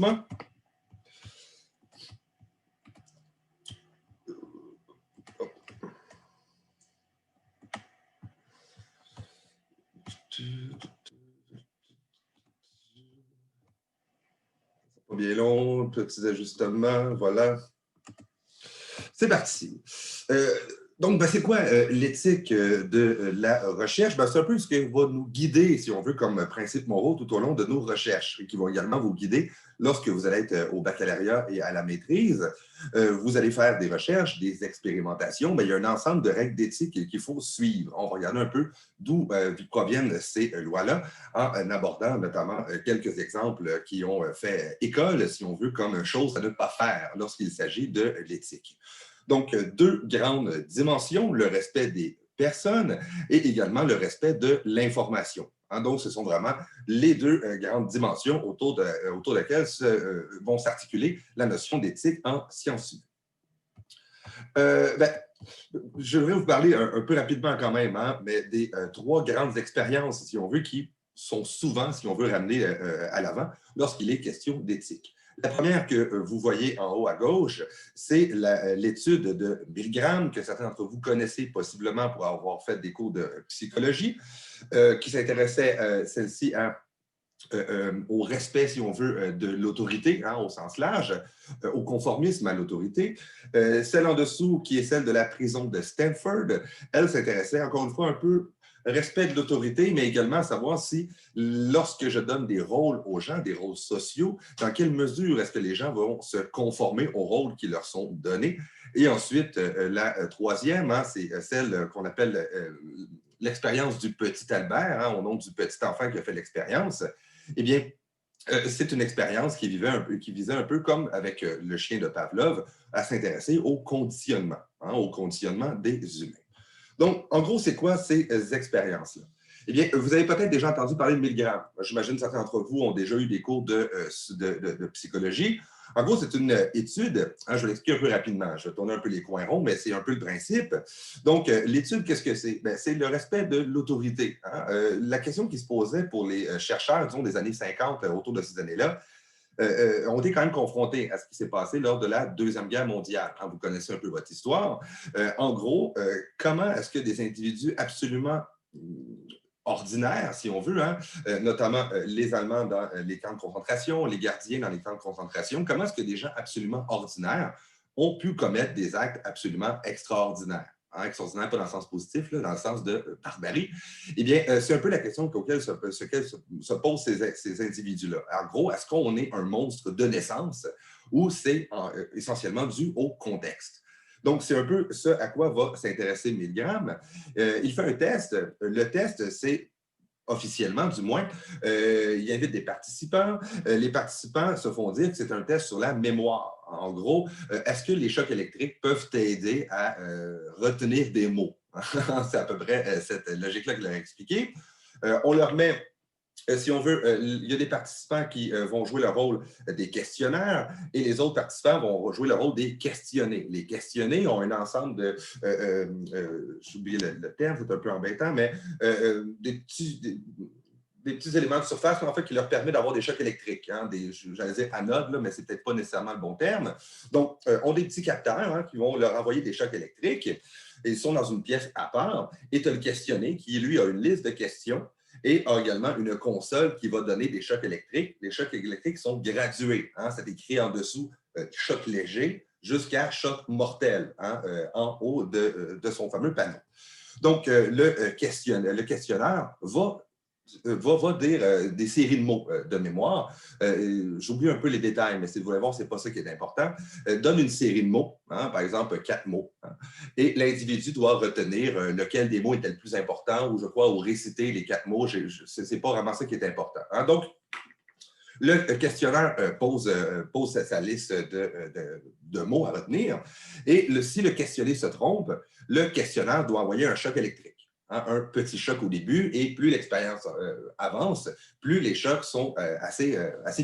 commencement. Pas bien long, petits ajustements, voilà. C'est parti. Donc, c'est quoi l'éthique de la recherche? C'est un peu ce qui va nous guider, si on veut, comme principe moraux tout au long de nos recherches et qui vont également vous guider lorsque vous allez être au baccalauréat et à la maîtrise. Vous allez faire des recherches, des expérimentations, mais il y a un ensemble de règles d'éthique qu'il faut suivre. On va regarder un peu d'où proviennent ces lois-là en abordant notamment quelques exemples qui ont fait école, si on veut, comme chose à ne pas faire lorsqu'il s'agit de l'éthique. Donc, deux grandes dimensions, le respect des personnes et également le respect de l'information. Donc, ce sont vraiment les deux grandes dimensions autour desquelles vont s'articuler la notion d'éthique en sciences humaines. Je voudrais vous parler un peu rapidement quand même, mais des trois grandes expériences, si on veut, qui sont souvent, si on veut, ramenées à l'avant lorsqu'il est question d'éthique. La première que vous voyez en haut à gauche, c'est l'étude de Milgram, que certains d'entre vous connaissez possiblement pour avoir fait des cours de psychologie, qui s'intéressait, celle-ci, au respect, si on veut, de l'autorité, au sens large, au conformisme à l'autorité. Celle en dessous, qui est celle de la prison de Stanford, elle s'intéressait encore une fois un peu respect de l'autorité, mais également à savoir si, lorsque je donne des rôles aux gens, des rôles sociaux, dans quelle mesure est-ce que les gens vont se conformer aux rôles qui leur sont donnés. Et ensuite, la troisième, c'est celle qu'on appelle l'expérience du petit Albert, au nom du petit enfant qui a fait l'expérience. Eh bien, c'est une expérience qui visait un peu comme avec le chien de Pavlov, à s'intéresser au conditionnement des humains. Donc, en gros, c'est quoi ces expériences-là? Eh bien, vous avez peut-être déjà entendu parler de Milgram. J'imagine que certains d'entre vous ont déjà eu des cours de psychologie. En gros, c'est une étude, je vais l'expliquer un peu rapidement, je vais tourner un peu les coins ronds, mais c'est un peu le principe. Donc, l'étude, qu'est-ce que c'est? C'est le respect de l'autorité. La question qui se posait pour les chercheurs, disons, des années 50, autour de ces années-là, ont été quand même confrontés à ce qui s'est passé lors de la Deuxième Guerre mondiale. Vous connaissez un peu votre histoire. En gros, comment est-ce que des individus absolument ordinaires, si on veut, notamment les Allemands dans les camps de concentration, les gardiens dans les camps de concentration, comment est-ce que des gens absolument ordinaires ont pu commettre des actes absolument extraordinaires? Extraordinaire, pas dans le sens positif, là, dans le sens de barbarie, eh bien, c'est un peu la question auquel se posent ces individus-là. En gros, est-ce qu'on est un monstre de naissance ou c'est essentiellement dû au contexte? Donc, c'est un peu ce à quoi va s'intéresser Milgram. Il fait un test. Le test, c'est officiellement du moins, il invite des participants. Les participants se font dire que c'est un test sur la mémoire. En gros, est-ce que les chocs électriques peuvent t'aider à retenir des mots? C'est à peu près cette logique-là qu'il a expliqué. On leur met si on veut, il y a des participants qui vont jouer le rôle des questionnaires et les autres participants vont jouer le rôle des questionnés. Les questionnés ont un ensemble de, j'ai oublié le terme, c'est un peu embêtant, mais des petits éléments de surface en fait, qui leur permettent d'avoir des chocs électriques. J'allais dire anodes, mais ce n'est peut-être pas nécessairement le bon terme. Donc, ont des petits capteurs qui vont leur envoyer des chocs électriques. Et ils sont dans une pièce à part et tu as le questionné qui, lui, a une liste de questions et a également une console qui va donner des chocs électriques. Les chocs électriques sont gradués. C'est écrit en dessous choc léger jusqu'à choc mortel en haut de son fameux panneau. Donc, le questionnaire va dire des séries de mots de mémoire. J'oublie un peu les détails, mais si vous voulez voir, ce n'est pas ça qui est important. Donne une série de mots, par exemple 4 mots. Et l'individu doit retenir lequel des mots était le plus important, ou je crois, ou réciter les 4 mots. Ce n'est pas vraiment ça qui est important. Donc, le questionnaire pose sa liste de mots à retenir. Et si le questionné se trompe, le questionnaire doit envoyer un choc électrique. Un petit choc au début, et plus l'expérience avance, plus les chocs sont assez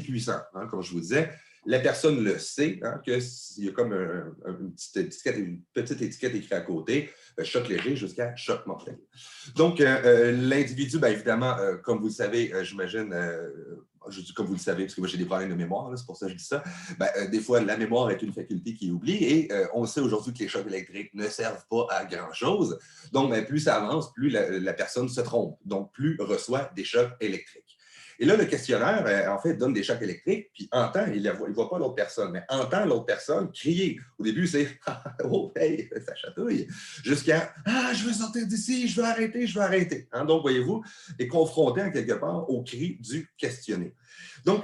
puissants. Comme je vous disais, la personne le sait, qu'il y a comme une petite étiquette écrite à côté, choc léger jusqu'à choc mortel. Donc, l'individu, bien évidemment, comme vous le savez, j'imagine, comme vous le savez, parce que moi j'ai des problèmes de mémoire, c'est pour ça que je dis ça, des fois la mémoire est une faculté qui oublie et on sait aujourd'hui que les chocs électriques ne servent pas à grand-chose. Donc, plus ça avance, plus la personne se trompe, donc plus reçoit des chocs électriques. Et là, le questionnaire, en fait, donne des chocs électriques, puis entend, il ne voit pas l'autre personne, mais entend l'autre personne crier. Au début, c'est « Oh, hey, ça chatouille », jusqu'à « Ah, je veux sortir d'ici, je veux arrêter, je veux arrêter ». Donc, voyez-vous, est confronté en quelque part au cri du questionné. Donc,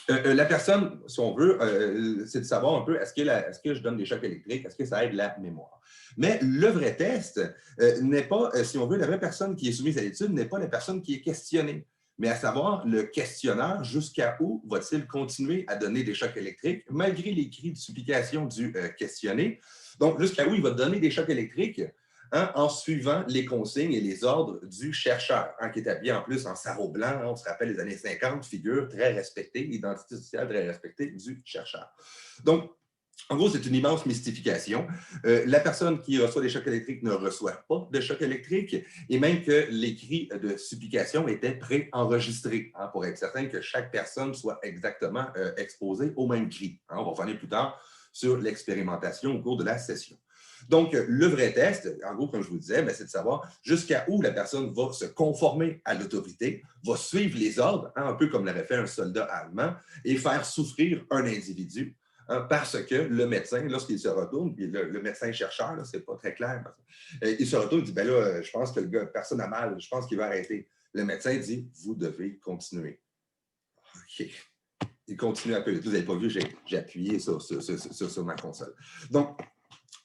la personne, si on veut, c'est de savoir un peu, est-ce que je donne des chocs électriques, est-ce que ça aide la mémoire? Mais le vrai test n'est pas, si on veut, la vraie personne qui est soumise à l'étude n'est pas la personne qui est questionnée, mais à savoir le questionneur, jusqu'à où va-t-il continuer à donner des chocs électriques, malgré les cris de supplication du questionné. Donc, jusqu'à où il va donner des chocs électriques en suivant les consignes et les ordres du chercheur, qui est habillé en plus en sarrau blanc. On se rappelle les années 50, figure très respectée, identité sociale très respectée du chercheur. Donc, en gros, c'est une immense mystification. La personne qui reçoit des chocs électriques ne reçoit pas de chocs électriques et même que les cris de supplication étaient préenregistrés pour être certain que chaque personne soit exactement exposée au même cri. On va revenir plus tard sur l'expérimentation au cours de la session. Donc, le vrai test, en gros, comme je vous disais, c'est de savoir jusqu'à où la personne va se conformer à l'autorité, va suivre les ordres, un peu comme l'avait fait un soldat allemand, et faire souffrir un individu. Parce que le médecin, lorsqu'il se retourne, puis le médecin chercheur, c'est pas très clair, il se retourne et dit, là, je pense que le gars, personne n'a mal, je pense qu'il va arrêter. Le médecin dit, vous devez continuer. OK. Il continue un peu. Vous n'avez pas vu, j'ai appuyé sur ma console. Donc,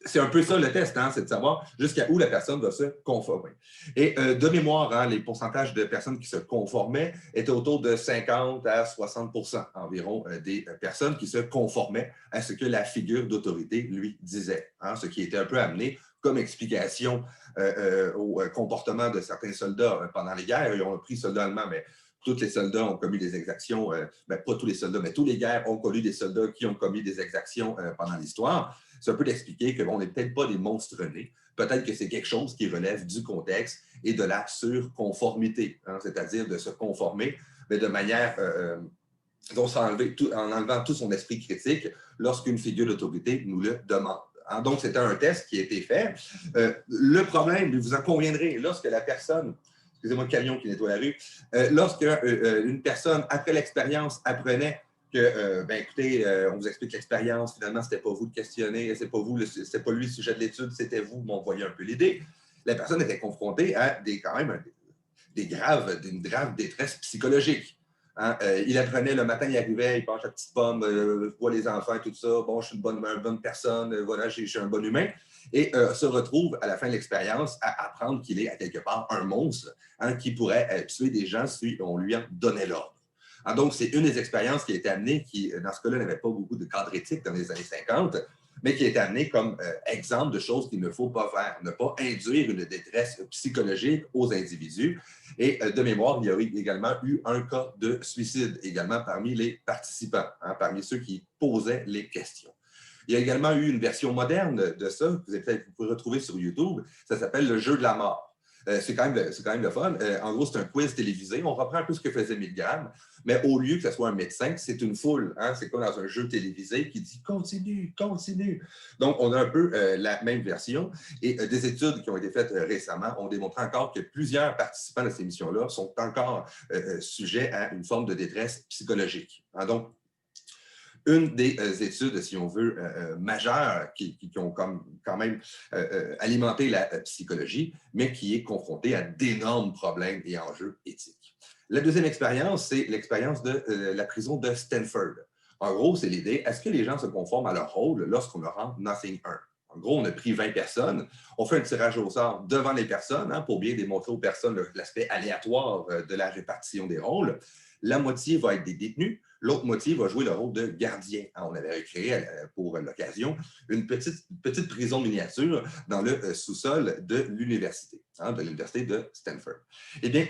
c'est un peu ça le test, c'est de savoir jusqu'à où la personne va se conformer. Et de mémoire, les pourcentages de personnes qui se conformaient étaient autour de 50 à 60 environ des personnes qui se conformaient à ce que la figure d'autorité lui disait, ce qui était un peu amené comme explication au comportement de certains soldats pendant les guerres. Ils ont pris soldats allemands, mais tous les soldats ont commis des exactions, pas tous les soldats, mais tous les guerres ont connu des soldats qui ont commis des exactions pendant l'histoire. C'est un peu d'expliquer qu'on n'est peut-être pas des monstres nés. Peut-être que c'est quelque chose qui relève du contexte et de la surconformité, c'est-à-dire de se conformer, mais de manière en enlevant tout son esprit critique lorsqu'une figure d'autorité nous le demande. Donc, c'était un test qui a été fait. Le problème, vous en conviendrez, lorsque la personne, excusez-moi le camion qui nettoie la rue, lorsque une personne, après l'expérience, apprenait que, écoutez, on vous explique l'expérience, finalement, ce n'était pas vous de questionner, ce n'était pas lui le sujet de l'étude, c'était vous, mais on voyait un peu l'idée. La personne était confrontée à d'une grave détresse psychologique. Il apprenait le matin, il arrivait, il mange la petite pomme, voit les enfants et tout ça. Bon, je suis une bonne personne, voilà, je suis un bon humain. Et se retrouve à la fin de l'expérience à apprendre qu'il est à quelque part un monstre qui pourrait tuer des gens si on lui en donnait l'ordre. Donc, c'est une des expériences qui a été amenée, qui, dans ce cas-là, n'avait pas beaucoup de cadre éthique dans les années 50, mais qui a été amenée comme exemple de choses qu'il ne faut pas faire. Ne pas induire une détresse psychologique aux individus. Et de mémoire, il y a également eu un cas de suicide, également parmi les participants, parmi ceux qui posaient les questions. Il y a également eu une version moderne de ça, que vous pouvez retrouver sur YouTube. Ça s'appelle le jeu de la mort. C'est quand même le fun. En gros, c'est un quiz télévisé. On reprend un peu ce que faisait Milgram, mais au lieu que ce soit un médecin, c'est une foule. C'est comme dans un jeu télévisé qui dit « continue, continue ». Donc, on a un peu la même version. Et des études qui ont été faites récemment ont démontré encore que plusieurs participants de ces émissions-là sont encore sujets à une forme de détresse psychologique. Donc, une des études, si on veut, majeures qui ont quand même alimenté la psychologie, mais qui est confrontée à d'énormes problèmes et enjeux éthiques. La deuxième expérience, c'est l'expérience de la prison de Stanford. En gros, c'est l'idée, est-ce que les gens se conforment à leur rôle lorsqu'on leur rend Nothing 1? En gros, on a pris 20 personnes, on fait un tirage au sort devant les personnes pour bien démontrer aux personnes l'aspect aléatoire de la répartition des rôles. La moitié va être des détenus, l'autre moitié va jouer le rôle de gardien. On avait recréé pour l'occasion une petite prison miniature dans le sous-sol de l'université de Stanford. Eh bien,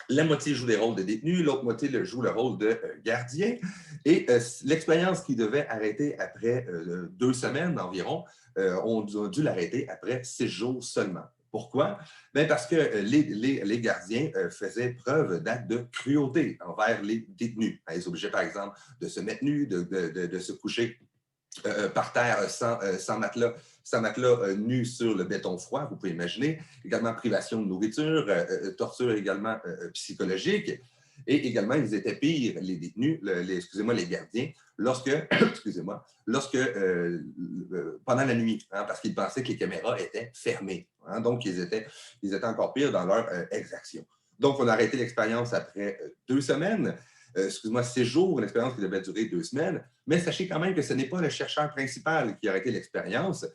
la moitié joue des rôles de détenus, l'autre moitié joue le rôle de gardien. Et l'expérience qui devait arrêter après 2 semaines environ, on a dû l'arrêter après 6 jours seulement. Pourquoi? Bien, parce que les gardiens faisaient preuve d'actes de cruauté envers les détenus. Ils les obligeaient, par exemple, de se mettre nus, de se coucher par terre sans matelas nu sur le béton froid, vous pouvez imaginer. Également, privation de nourriture, torture également psychologique. Et également, ils étaient pires, les détenus, excusez-moi, les gardiens, lorsque, excusez-moi, pendant la nuit, parce qu'ils pensaient que les caméras étaient fermées. Donc, ils étaient encore pires dans leur exaction. Donc, on a arrêté l'expérience après 2 semaines. Excuse-moi, 6 jours, une expérience qui devait durer 2 semaines. Mais sachez quand même que ce n'est pas le chercheur principal qui a arrêté l'expérience.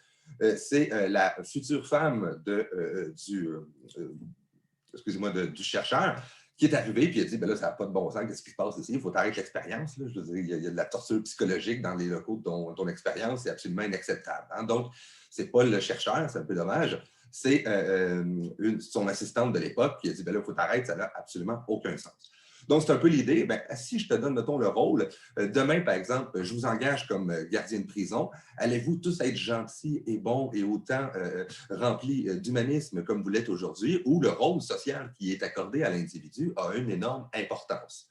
C'est la future femme du chercheur qui est arrivé et qui a dit ben là, ça n'a pas de bon sens, qu'est-ce qui se passe ici? Il faut arrêter l'expérience. Je veux dire, il y a de la torture psychologique dans les locaux de ton expérience, c'est absolument inacceptable. Donc, ce n'est pas le chercheur, c'est un peu dommage. C'est son assistante de l'époque qui a dit ben là, il faut arrêter, ça n'a absolument aucun sens. Donc, c'est un peu l'idée. Ben, si je te donne, mettons, le rôle, demain, par exemple, je vous engage comme gardien de prison, allez-vous tous être gentils et bons et autant remplis d'humanisme comme vous l'êtes aujourd'hui, où le rôle social qui est accordé à l'individu a une énorme importance?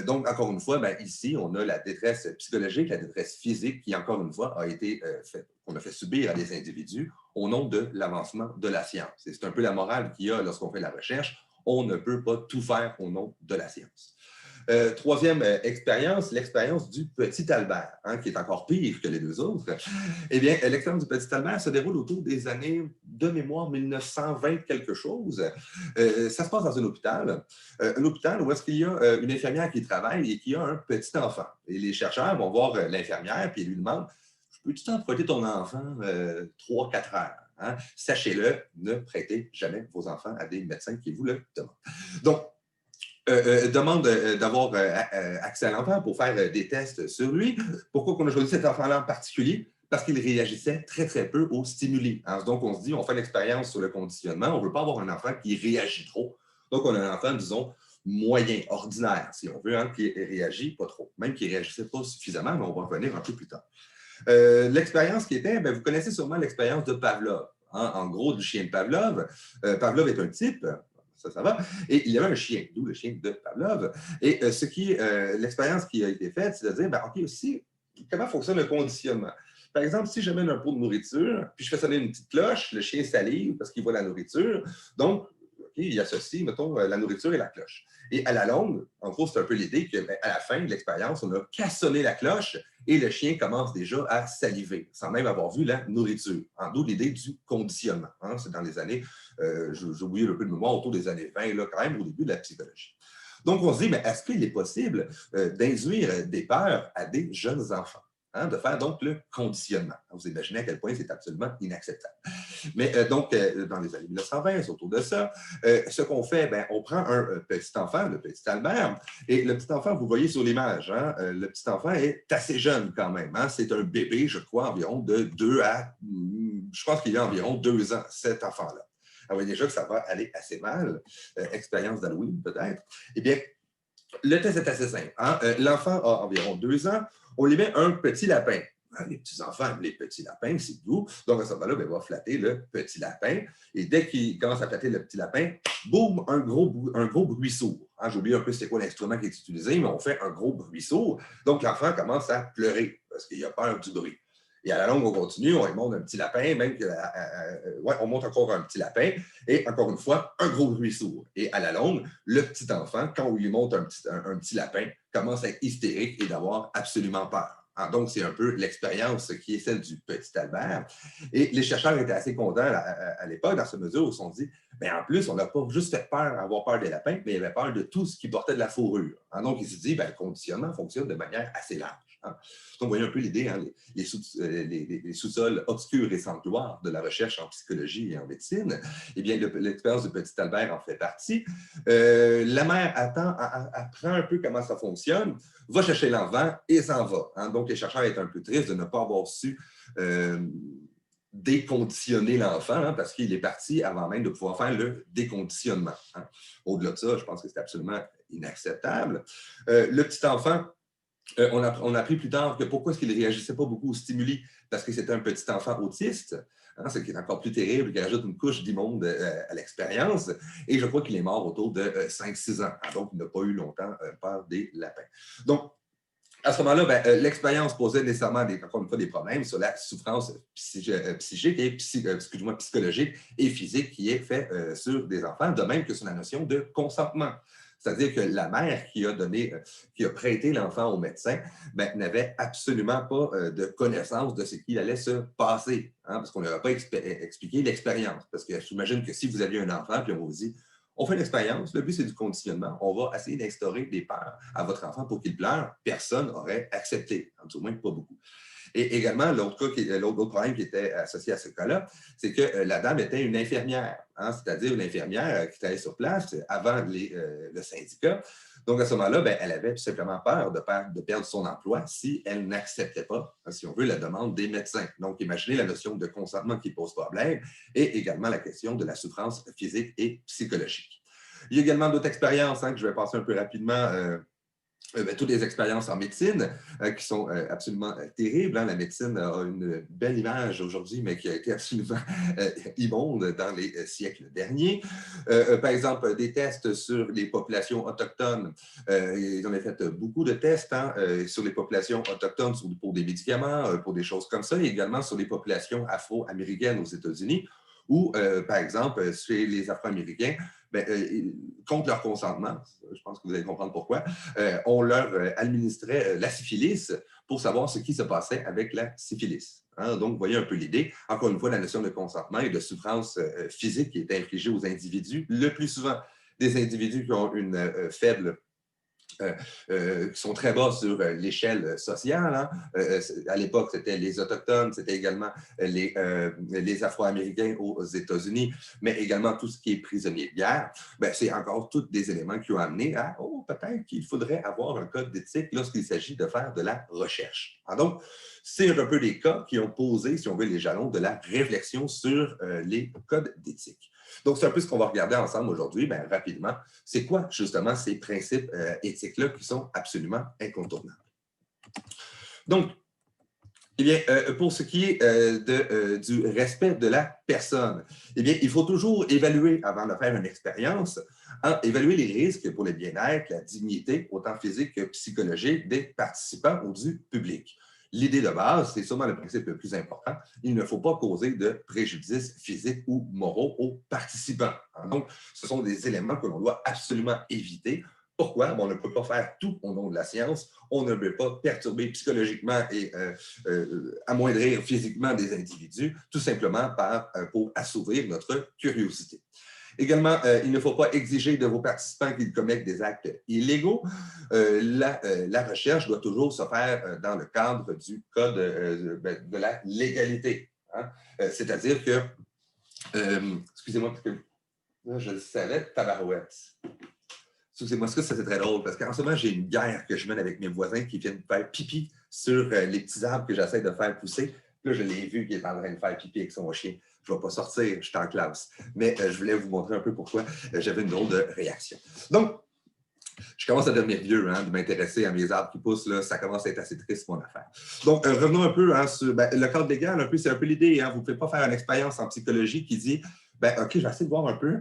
Donc, encore une fois, ben, ici, on a la détresse psychologique, la détresse physique qui, encore une fois, qu'on a fait subir à des individus au nom de l'avancement de la science. C'est un peu la morale qu'il y a lorsqu'on fait la recherche. On ne peut pas tout faire au nom de la science. Troisième expérience, l'expérience du petit Albert, qui est encore pire que les deux autres. Eh bien, l'expérience du petit Albert se déroule autour des années de mémoire 1920 quelque chose. Ça se passe dans un hôpital où est-ce qu'il y a une infirmière qui travaille et qui a un petit enfant. Et les chercheurs vont voir l'infirmière puis ils lui demandent « Peux-tu t'emprunter ton enfant 3-4 heures? » Sachez-le, ne prêtez jamais vos enfants à des médecins qui vous le demandent. Donc, demande d'avoir accès à l'enfant pour faire des tests sur lui. Pourquoi on a choisi cet enfant-là en particulier? Parce qu'il réagissait très, très peu aux stimuli. Donc, on se dit, on fait l'expérience sur le conditionnement. On ne veut pas avoir un enfant qui réagit trop. Donc, on a un enfant, disons, moyen, ordinaire, si on veut, qui réagit pas trop. Même qui ne réagissait pas suffisamment, mais on va revenir un peu plus tard. L'expérience qui était, vous connaissez sûrement l'expérience de Pavlov. En gros, du chien de Pavlov. Pavlov est un type, ça va, et il y avait un chien, d'où le chien de Pavlov. Et l'expérience qui a été faite, c'est de dire, OK, aussi, comment fonctionne le conditionnement? Par exemple, si j'amène un pot de nourriture, puis je fais sonner une petite cloche, le chien salive parce qu'il voit la nourriture. Donc, il associe, mettons, la nourriture et la cloche. Et à la longue, en gros, c'est un peu l'idée qu'à la fin de l'expérience, on n'a qu'à sonner la cloche et le chien commence déjà à saliver, sans même avoir vu la nourriture. D'où l'idée du conditionnement. C'est dans les années, j'ai oublié un peu de mémoire, autour des années 20, là, quand même au début de la psychologie. Donc, on se dit, mais est-ce qu'il est possible d'induire des peurs à des jeunes enfants? De faire donc le conditionnement. Vous imaginez à quel point c'est absolument inacceptable. Mais donc, dans les années 1920, c'est autour de ça, ce qu'on fait, on prend un petit enfant, le petit Albert, et le petit enfant, vous voyez sur l'image, le petit enfant est assez jeune quand même. C'est un bébé, je crois, environ de 2 à, je pense qu'il a environ 2 ans, cet enfant-là. On voit déjà que ça va aller assez mal. Expérience d'Halloween, peut-être. Eh bien, le test est assez simple. L'enfant a environ 2 ans. On lui met un petit lapin. Les petits-enfants, les petits lapins, c'est doux. Donc, à ce moment-là, il va flatter le petit lapin. Et dès qu'il commence à flatter le petit lapin, boum, un gros bruit sourd. J'ai oublié un peu c'est quoi l'instrument qui est utilisé, mais on fait un gros bruit sourd. Donc, l'enfant commence à pleurer parce qu'il a peur du bruit. Et à la longue, on continue, on lui montre un petit lapin, même que, on montre encore un petit lapin, et encore une fois, un gros bruit sourd. Et à la longue, le petit enfant, quand on lui montre un petit lapin, commence à être hystérique et d'avoir absolument peur. Donc, c'est un peu l'expérience qui est celle du petit Albert. Et les chercheurs étaient assez contents à l'époque, dans cette mesure où ils se sont dit, en plus, on n'a pas juste fait peur, avoir peur des lapins, mais il avait peur de tout ce qui portait de la fourrure. Donc, il s'est dit, le conditionnement fonctionne de manière assez large. Donc, vous voyez un peu l'idée, les sous-sols obscurs et sans gloire de la recherche en psychologie et en médecine. Eh bien, l'expérience du petit Albert en fait partie. La mère apprend un peu comment ça fonctionne, va chercher l'enfant et s'en va. Donc, les chercheurs étaient un peu tristes de ne pas avoir su déconditionner l'enfant parce qu'il est parti avant même de pouvoir faire le déconditionnement. Au-delà de ça, je pense que c'est absolument inacceptable. Le petit enfant On a appris plus tard que pourquoi est-ce qu'il ne réagissait pas beaucoup aux stimuli? Parce que c'était un petit enfant autiste, hein, ce qui est encore plus terrible, qui rajoute une couche d'immonde à l'expérience. Et je crois qu'il est mort autour de 5-6 ans. Hein, donc, il n'a pas eu longtemps peur des lapins. Donc, à ce moment-là, l'expérience posait nécessairement, encore une fois, des problèmes sur la souffrance psychique et psychologique et physique qui est faite sur des enfants, de même que sur la notion de consentement. C'est-à-dire que la mère qui a prêté l'enfant au médecin, n'avait absolument pas de connaissance de ce qu'il allait se passer, hein, parce qu'on ne leur a pas expliqué l'expérience. Parce que j'imagine que si vous aviez un enfant, puis on vous dit, on fait l'expérience, le but c'est du conditionnement. On va essayer d'instaurer des peurs à votre enfant pour qu'il pleure. Personne n'aurait accepté, du moins pas beaucoup. Et également, l'autre problème qui était associé à ce cas-là, c'est que la dame était une infirmière, hein, c'est-à-dire une infirmière qui travaillait sur place avant le syndicat. Donc, à ce moment-là, elle avait tout simplement peur de perdre son emploi si elle n'acceptait pas, hein, si on veut, la demande des médecins. Donc, imaginez la notion de consentement qui pose problème et également la question de la souffrance physique et psychologique. Il y a également d'autres expériences hein, que je vais passer un peu rapidement. Toutes les expériences en médecine qui sont absolument terribles. Hein. La médecine a une belle image aujourd'hui, mais qui a été absolument immonde dans les siècles derniers. Par exemple, des tests sur les populations autochtones. Ils ont fait beaucoup de tests hein, sur les populations autochtones pour des médicaments, pour des choses comme ça, et également sur les populations afro-américaines aux États-Unis, où, par exemple, chez les Afro-Américains, contre leur consentement, je pense que vous allez comprendre pourquoi, on leur administrait la syphilis pour savoir ce qui se passait avec la syphilis. Hein? Donc, vous voyez un peu l'idée. Encore une fois, la notion de consentement et de souffrance physique qui est infligée aux individus, le plus souvent des individus qui ont une faible qui sont très bas sur l'échelle sociale. Hein. À l'époque, c'était les Autochtones, c'était également les Afro-Américains aux États-Unis, mais également tout ce qui est prisonnier de guerre. C'est encore tous des éléments qui ont amené à peut-être qu'il faudrait avoir un code d'éthique lorsqu'il s'agit de faire de la recherche. Alors donc, c'est un peu les cas qui ont posé, si on veut, les jalons de la réflexion sur les codes d'éthique. Donc, c'est un peu ce qu'on va regarder ensemble aujourd'hui, rapidement. C'est quoi, justement, ces principes éthiques-là qui sont absolument incontournables? Donc, eh bien, pour ce qui est du respect de la personne, eh bien, il faut toujours évaluer, avant de faire une expérience, hein, évaluer les risques pour le bien-être, la dignité, autant physique que psychologique, des participants ou du public. L'idée de base, c'est sûrement le principe le plus important, il ne faut pas causer de préjudice physique ou moraux aux participants. Donc, ce sont des éléments que l'on doit absolument éviter. Pourquoi? On ne peut pas faire tout au nom de la science. On ne peut pas perturber psychologiquement et amoindrir physiquement des individus, tout simplement pour assouvir notre curiosité. Également, il ne faut pas exiger de vos participants qu'ils commettent des actes illégaux. La recherche doit toujours se faire dans le cadre du code de la légalité. Hein? C'est-à-dire que, excusez-moi, parce que là, je le savais, tabarouette. Excusez-moi, ça c'est très drôle, parce qu'en ce moment, j'ai une guerre que je mène avec mes voisins qui viennent faire pipi sur les petits arbres que j'essaie de faire pousser. Là, je l'ai vu qu'il est en train de faire pipi avec son chien. Je ne vais pas sortir, je suis en classe. Mais je voulais vous montrer un peu pourquoi j'avais une drôle de réaction. Donc, je commence à devenir vieux, hein, de m'intéresser à mes arbres qui poussent. Là, ça commence à être assez triste, mon affaire. Donc, revenons un peu hein, sur le cadre légal. C'est un peu l'idée. Hein, vous ne pouvez pas faire une expérience en psychologie qui dit OK, je vais essayer de voir un peu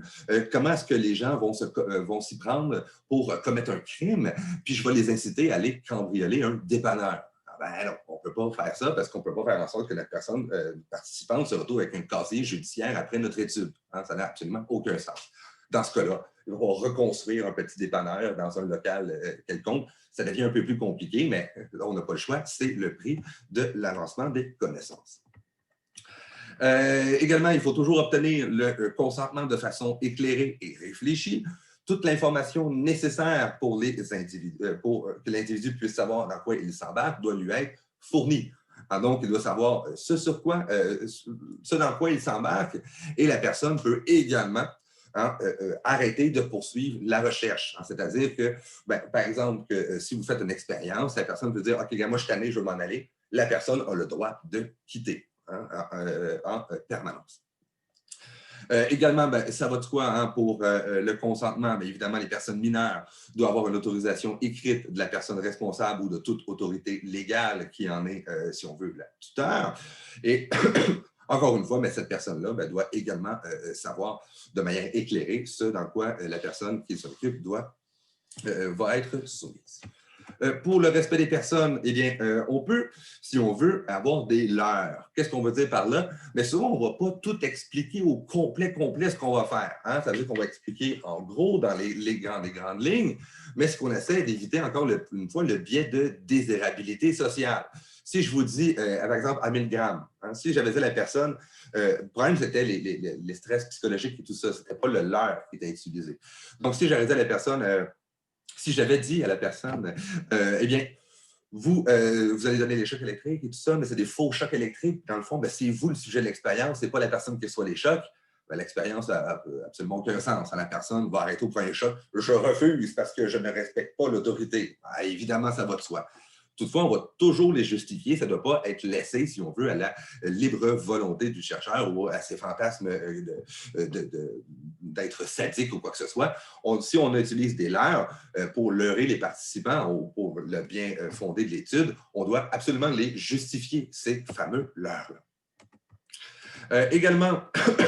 comment est-ce que les gens vont s'y prendre pour commettre un crime, puis je vais les inciter à aller cambrioler un dépanneur. Non, on ne peut pas faire ça parce qu'on ne peut pas faire en sorte que notre personne participante se retrouve avec un casier judiciaire après notre étude. Hein, ça n'a absolument aucun sens. Dans ce cas-là, ils vont reconstruire un petit dépanneur dans un local quelconque. Ça devient un peu plus compliqué, mais là, on n'a pas le choix. C'est le prix de l'avancement des connaissances. Également, il faut toujours obtenir le consentement de façon éclairée et réfléchie. Toute l'information nécessaire pour que l'individu puisse savoir dans quoi il s'embarque doit lui être fournie. Donc, il doit savoir ce dans quoi il s'embarque et la personne peut également arrêter de poursuivre la recherche. C'est-à-dire que, par exemple, si vous faites une expérience, la personne peut dire « OK, moi, je suis tanné, je veux m'en aller ». La personne a le droit de quitter. En permanence. Également, ben, ça va de quoi hein, pour le consentement? Bien, évidemment, les personnes mineures doivent avoir une autorisation écrite de la personne responsable ou de toute autorité légale qui en est, si on veut, la tuteur. Et encore une fois, mais cette personne-là ben, doit également savoir de manière éclairée ce dans quoi la personne qui s'occupe va être soumise. Pour le respect des personnes, eh bien, on peut, si on veut, avoir des leurres. Qu'est-ce qu'on veut dire par là? Mais souvent, on ne va pas tout expliquer au complet ce qu'on va faire. Hein? Ça veut dire qu'on va expliquer en gros dans les grandes lignes, mais ce qu'on essaie d'éviter encore une fois, le biais de désirabilité sociale. Si je vous dis, par exemple, à 1000 grammes, hein, si j'avais dit à la personne, le problème, c'était les stress psychologiques et tout ça, ce n'était pas le leurre qui était utilisé. Donc, si j'avais dit à la personne, si j'avais dit à la personne, eh bien, vous allez donner des chocs électriques et tout ça, mais c'est des faux chocs électriques. Dans le fond, ben, c'est vous le sujet de l'expérience, ce n'est pas la personne qui reçoit les chocs. Ben, l'expérience n'a absolument aucun sens. La personne va arrêter au premier choc. Je refuse parce que je ne respecte pas l'autorité. Ben, évidemment, ça va de soi. Toutefois, on va toujours les justifier. Ça ne doit pas être laissé, si on veut, à la libre volonté du chercheur ou à ses fantasmes d'être sadique ou quoi que ce soit. Si on utilise des leurres pour leurrer les participants ou pour le bien fondé de l'étude, on doit absolument les justifier, ces fameux leurres-là. Également,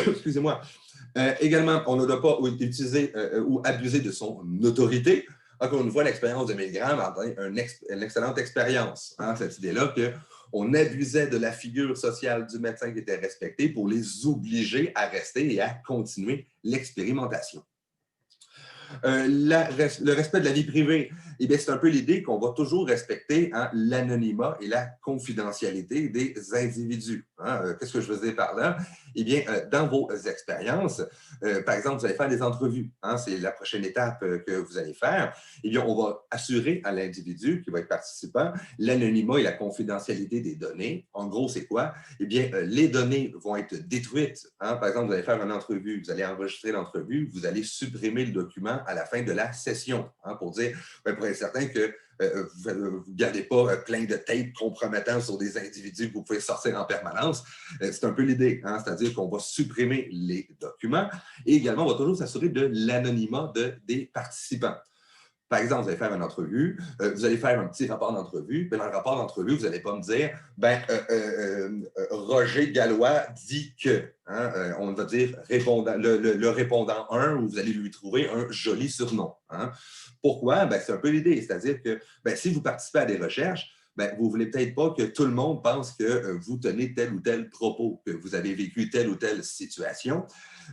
excusez-moi, également, on ne doit pas utiliser ou abuser de son autorité. Encore une fois, l'expérience de 1000 grammes a été une excellente expérience. Hein, cette idée-là qu'on abusait de la figure sociale du médecin qui était respecté pour les obliger à rester et à continuer l'expérimentation. Le respect de la vie privée, eh bien, c'est un peu l'idée qu'on va toujours respecter hein, l'anonymat et la confidentialité des individus. Hein. Qu'est-ce que je veux dire par là? Eh bien, dans vos expériences, par exemple, vous allez faire des entrevues. Hein, c'est la prochaine étape que vous allez faire. Eh bien, on va assurer à l'individu qui va être participant l'anonymat et la confidentialité des données. En gros, c'est quoi? Eh bien, les données vont être détruites. Hein. Par exemple, vous allez faire une entrevue, vous allez enregistrer l'entrevue, vous allez supprimer le document à la fin de la session hein, pour dire, pour être certain que vous ne gardez pas plein de tapes compromettants sur des individus que vous pouvez sortir en permanence. C'est un peu l'idée, hein, c'est-à-dire qu'on va supprimer les documents et également, on va toujours s'assurer de l'anonymat des participants. Par exemple, vous allez faire une entrevue, vous allez faire un petit rapport d'entrevue, puis dans le rapport d'entrevue, vous n'allez pas me dire Roger Gallois dit que. Hein, on va dire le répondant 1 où vous allez lui trouver un joli surnom. Hein. Pourquoi? Ben, c'est un peu l'idée, c'est-à-dire que si vous participez à des recherches, vous ne voulez peut-être pas que tout le monde pense que vous tenez tel ou tel propos, que vous avez vécu telle ou telle situation.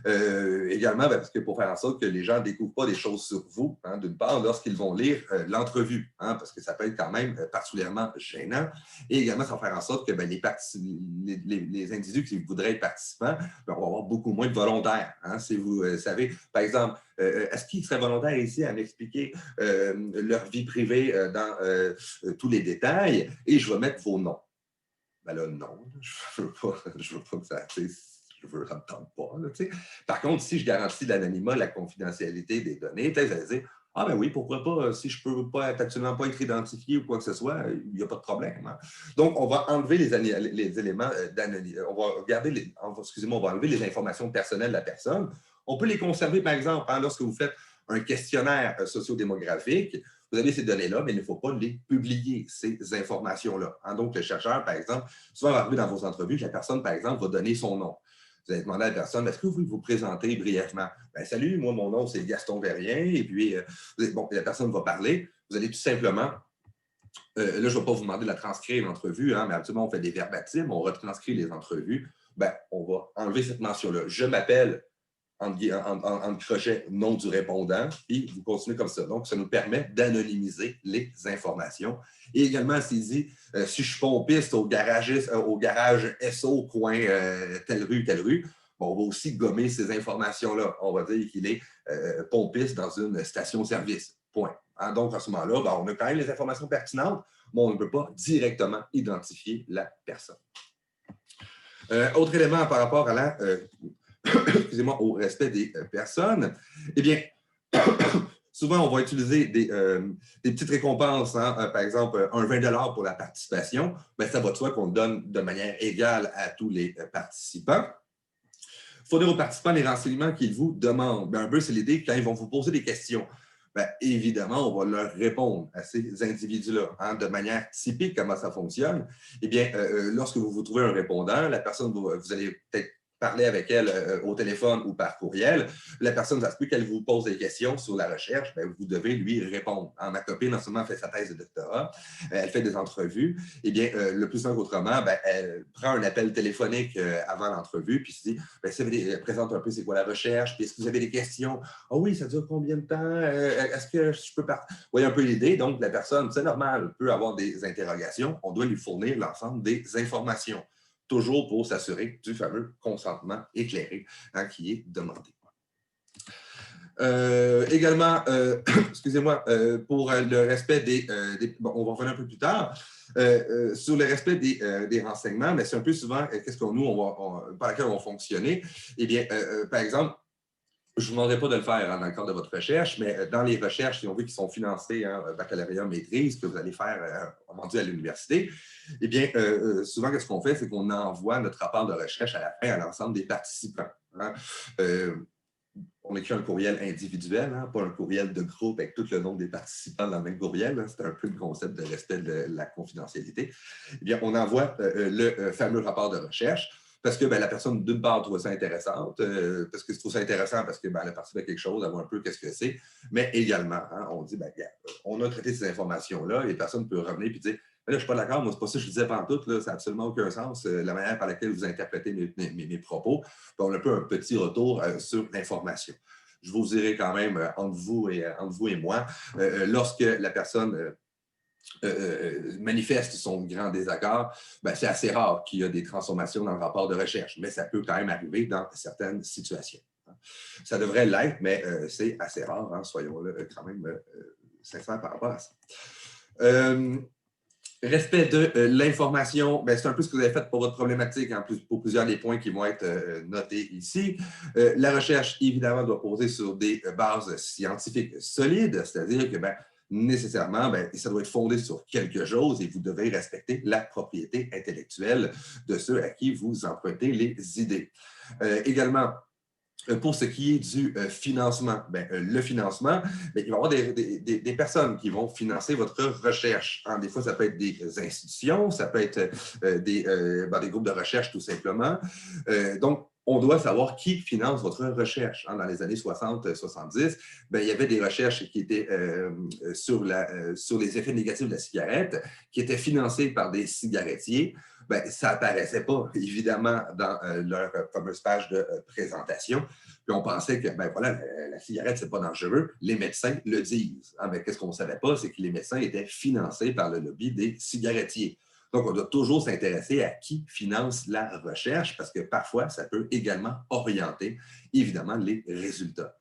Également, parce que pour faire en sorte que les gens ne découvrent pas des choses sur vous, hein, d'une part, lorsqu'ils vont lire l'entrevue, hein, parce que ça peut être quand même particulièrement gênant. Et également, ça va faire en sorte que les individus qui voudraient être participants, on va avoir beaucoup moins de volontaires. Hein, si vous savez, par exemple, est-ce qu'ils seraient volontaires ici à m'expliquer leur vie privée dans tous les détails et je vais mettre vos noms? Ben là, non, je ne veux pas que ça... ça ne me tente pas. Là, par contre, si je garantis l'anonymat, la confidentialité des données, vous allez dire ah ben oui, pourquoi pas, si je ne peux absolument pas être identifié ou quoi que ce soit, il n'y a pas de problème. Hein. Donc, on va enlever les éléments d'anonymat. On va enlever les informations personnelles de la personne. On peut les conserver, par exemple, hein, lorsque vous faites un questionnaire sociodémographique, vous avez ces données-là, mais il ne faut pas les publier, ces informations-là. Hein. Donc, le chercheur, par exemple, souvent va arriver dans vos entrevues, la personne, par exemple, va donner son nom. Vous allez demander à la personne, est-ce que vous voulez vous présenter brièvement? Salut, moi, mon nom, c'est Gaston Verrien. Et puis, la personne va parler. Vous allez tout simplement, là, je ne vais pas vous demander de la transcrire l'entrevue, hein, mais absolument, on fait des verbatims, on retranscrit les entrevues. On va enlever cette mention-là. Je m'appelle, en crochet, nom du répondant, et vous continuez comme ça. Donc, ça nous permet d'anonymiser les informations. Et également, s'il dit, si je suis pompiste au garage SO, coin telle rue, on va aussi gommer ces informations-là. On va dire qu'il est pompiste dans une station-service. Point. Hein, donc, à ce moment-là, on a quand même les informations pertinentes, mais on ne peut pas directement identifier la personne. Autre élément par rapport à la... excusez-moi, au respect des personnes, eh bien, souvent, on va utiliser des petites récompenses, hein, par exemple, un 20 $ pour la participation. Ça va de soi qu'on le donne de manière égale à tous les participants. Il Fournir aux participants les renseignements qu'ils vous demandent. Bien, un peu, c'est l'idée quand ils vont vous poser des questions. Bien, évidemment, on va leur répondre à ces individus-là. Hein, de manière typique, comment ça fonctionne? Eh bien, lorsque vous vous trouvez un répondant, la personne, vous allez peut-être parler avec elle au téléphone ou par courriel. La personne, ça se peut qu'elle vous pose des questions sur la recherche, bien, vous devez lui répondre. Hein, ma copine, en ce moment, fait sa thèse de doctorat, elle fait des entrevues. Eh bien, le plus souvent qu'autrement, bien, elle prend un appel téléphonique avant l'entrevue, puis se dit, bien, elle présente un peu c'est quoi la recherche, puis est-ce que vous avez des questions? Ah oui, ça dure combien de temps? Est-ce que je peux partir? Vous voyez un peu l'idée. Donc, la personne, c'est normal, peut avoir des interrogations. On doit lui fournir l'ensemble des informations, toujours pour s'assurer du fameux consentement éclairé hein, qui est demandé. Également, excusez-moi, pour le respect bon, on va revenir un peu plus tard, sur le respect des renseignements, mais c'est un peu souvent, qu'est-ce qu'on nous, par laquelle on va fonctionner. Eh bien, par exemple, je ne vous demanderai pas de le faire hein, dans le cadre de votre recherche, mais dans les recherches, si on veut, qui sont financées, hein, baccalauréat, maîtrise, que vous allez faire rendu à l'université, eh bien, souvent, qu'est-ce qu'on fait, c'est qu'on envoie notre rapport de recherche à la fin à l'ensemble des participants. Hein. On écrit un courriel individuel, hein, pas un courriel de groupe avec tout le nombre des participants dans le même courriel. Hein, c'est un peu le concept de respect de la confidentialité. Eh bien, on envoie le fameux rapport de recherche parce que ben, la personne, d'une part, trouve ça intéressante, parce que je trouve ça intéressant parce que ben, elle a participé à quelque chose, elle voit un peu qu'est-ce que c'est, mais également, hein, on dit, ben, on a traité ces informations-là, et personne peut revenir et dire, mais là, je ne suis pas d'accord, moi, c'est pas ça que je disais pantoute, là, ça n'a absolument aucun sens, la manière par laquelle vous interprétez mes propos. Puis on a un peu un petit retour sur l'information. Je vous dirai quand même, entre vous et moi, lorsque la personne manifeste son grand désaccord, ben, c'est assez rare qu'il y ait des transformations dans le rapport de recherche, mais ça peut quand même arriver dans certaines situations. Ça devrait l'être, mais c'est assez rare, hein, soyons-le quand même sincères par rapport à ça. Respect de l'information, c'est un peu ce que vous avez fait pour votre problématique, hein, pour plusieurs des points qui vont être notés ici. La recherche, évidemment, doit poser sur des bases scientifiques solides, c'est-à-dire que nécessairement, ça doit être fondé sur quelque chose et vous devez respecter la propriété intellectuelle de ceux à qui vous empruntez les idées. Également, pour ce qui est du financement, le financement, il va y avoir des personnes qui vont financer votre recherche. Hein. Des fois, ça peut être des institutions, ça peut être des groupes de recherche tout simplement. Donc, on doit savoir qui finance votre recherche. Hein. Dans les années 60-70, il y avait des recherches qui étaient sur les effets négatifs de la cigarette, qui étaient financées par des cigarettiers. Ça n'apparaissait pas, évidemment, dans leur fameuse page de présentation. Puis on pensait que, la cigarette, ce n'est pas dangereux. Les médecins le disent. Hein, mais qu'est-ce qu'on ne savait pas, c'est que les médecins étaient financés par le lobby des cigarettiers. Donc, on doit toujours s'intéresser à qui finance la recherche parce que parfois, ça peut également orienter, évidemment, les résultats.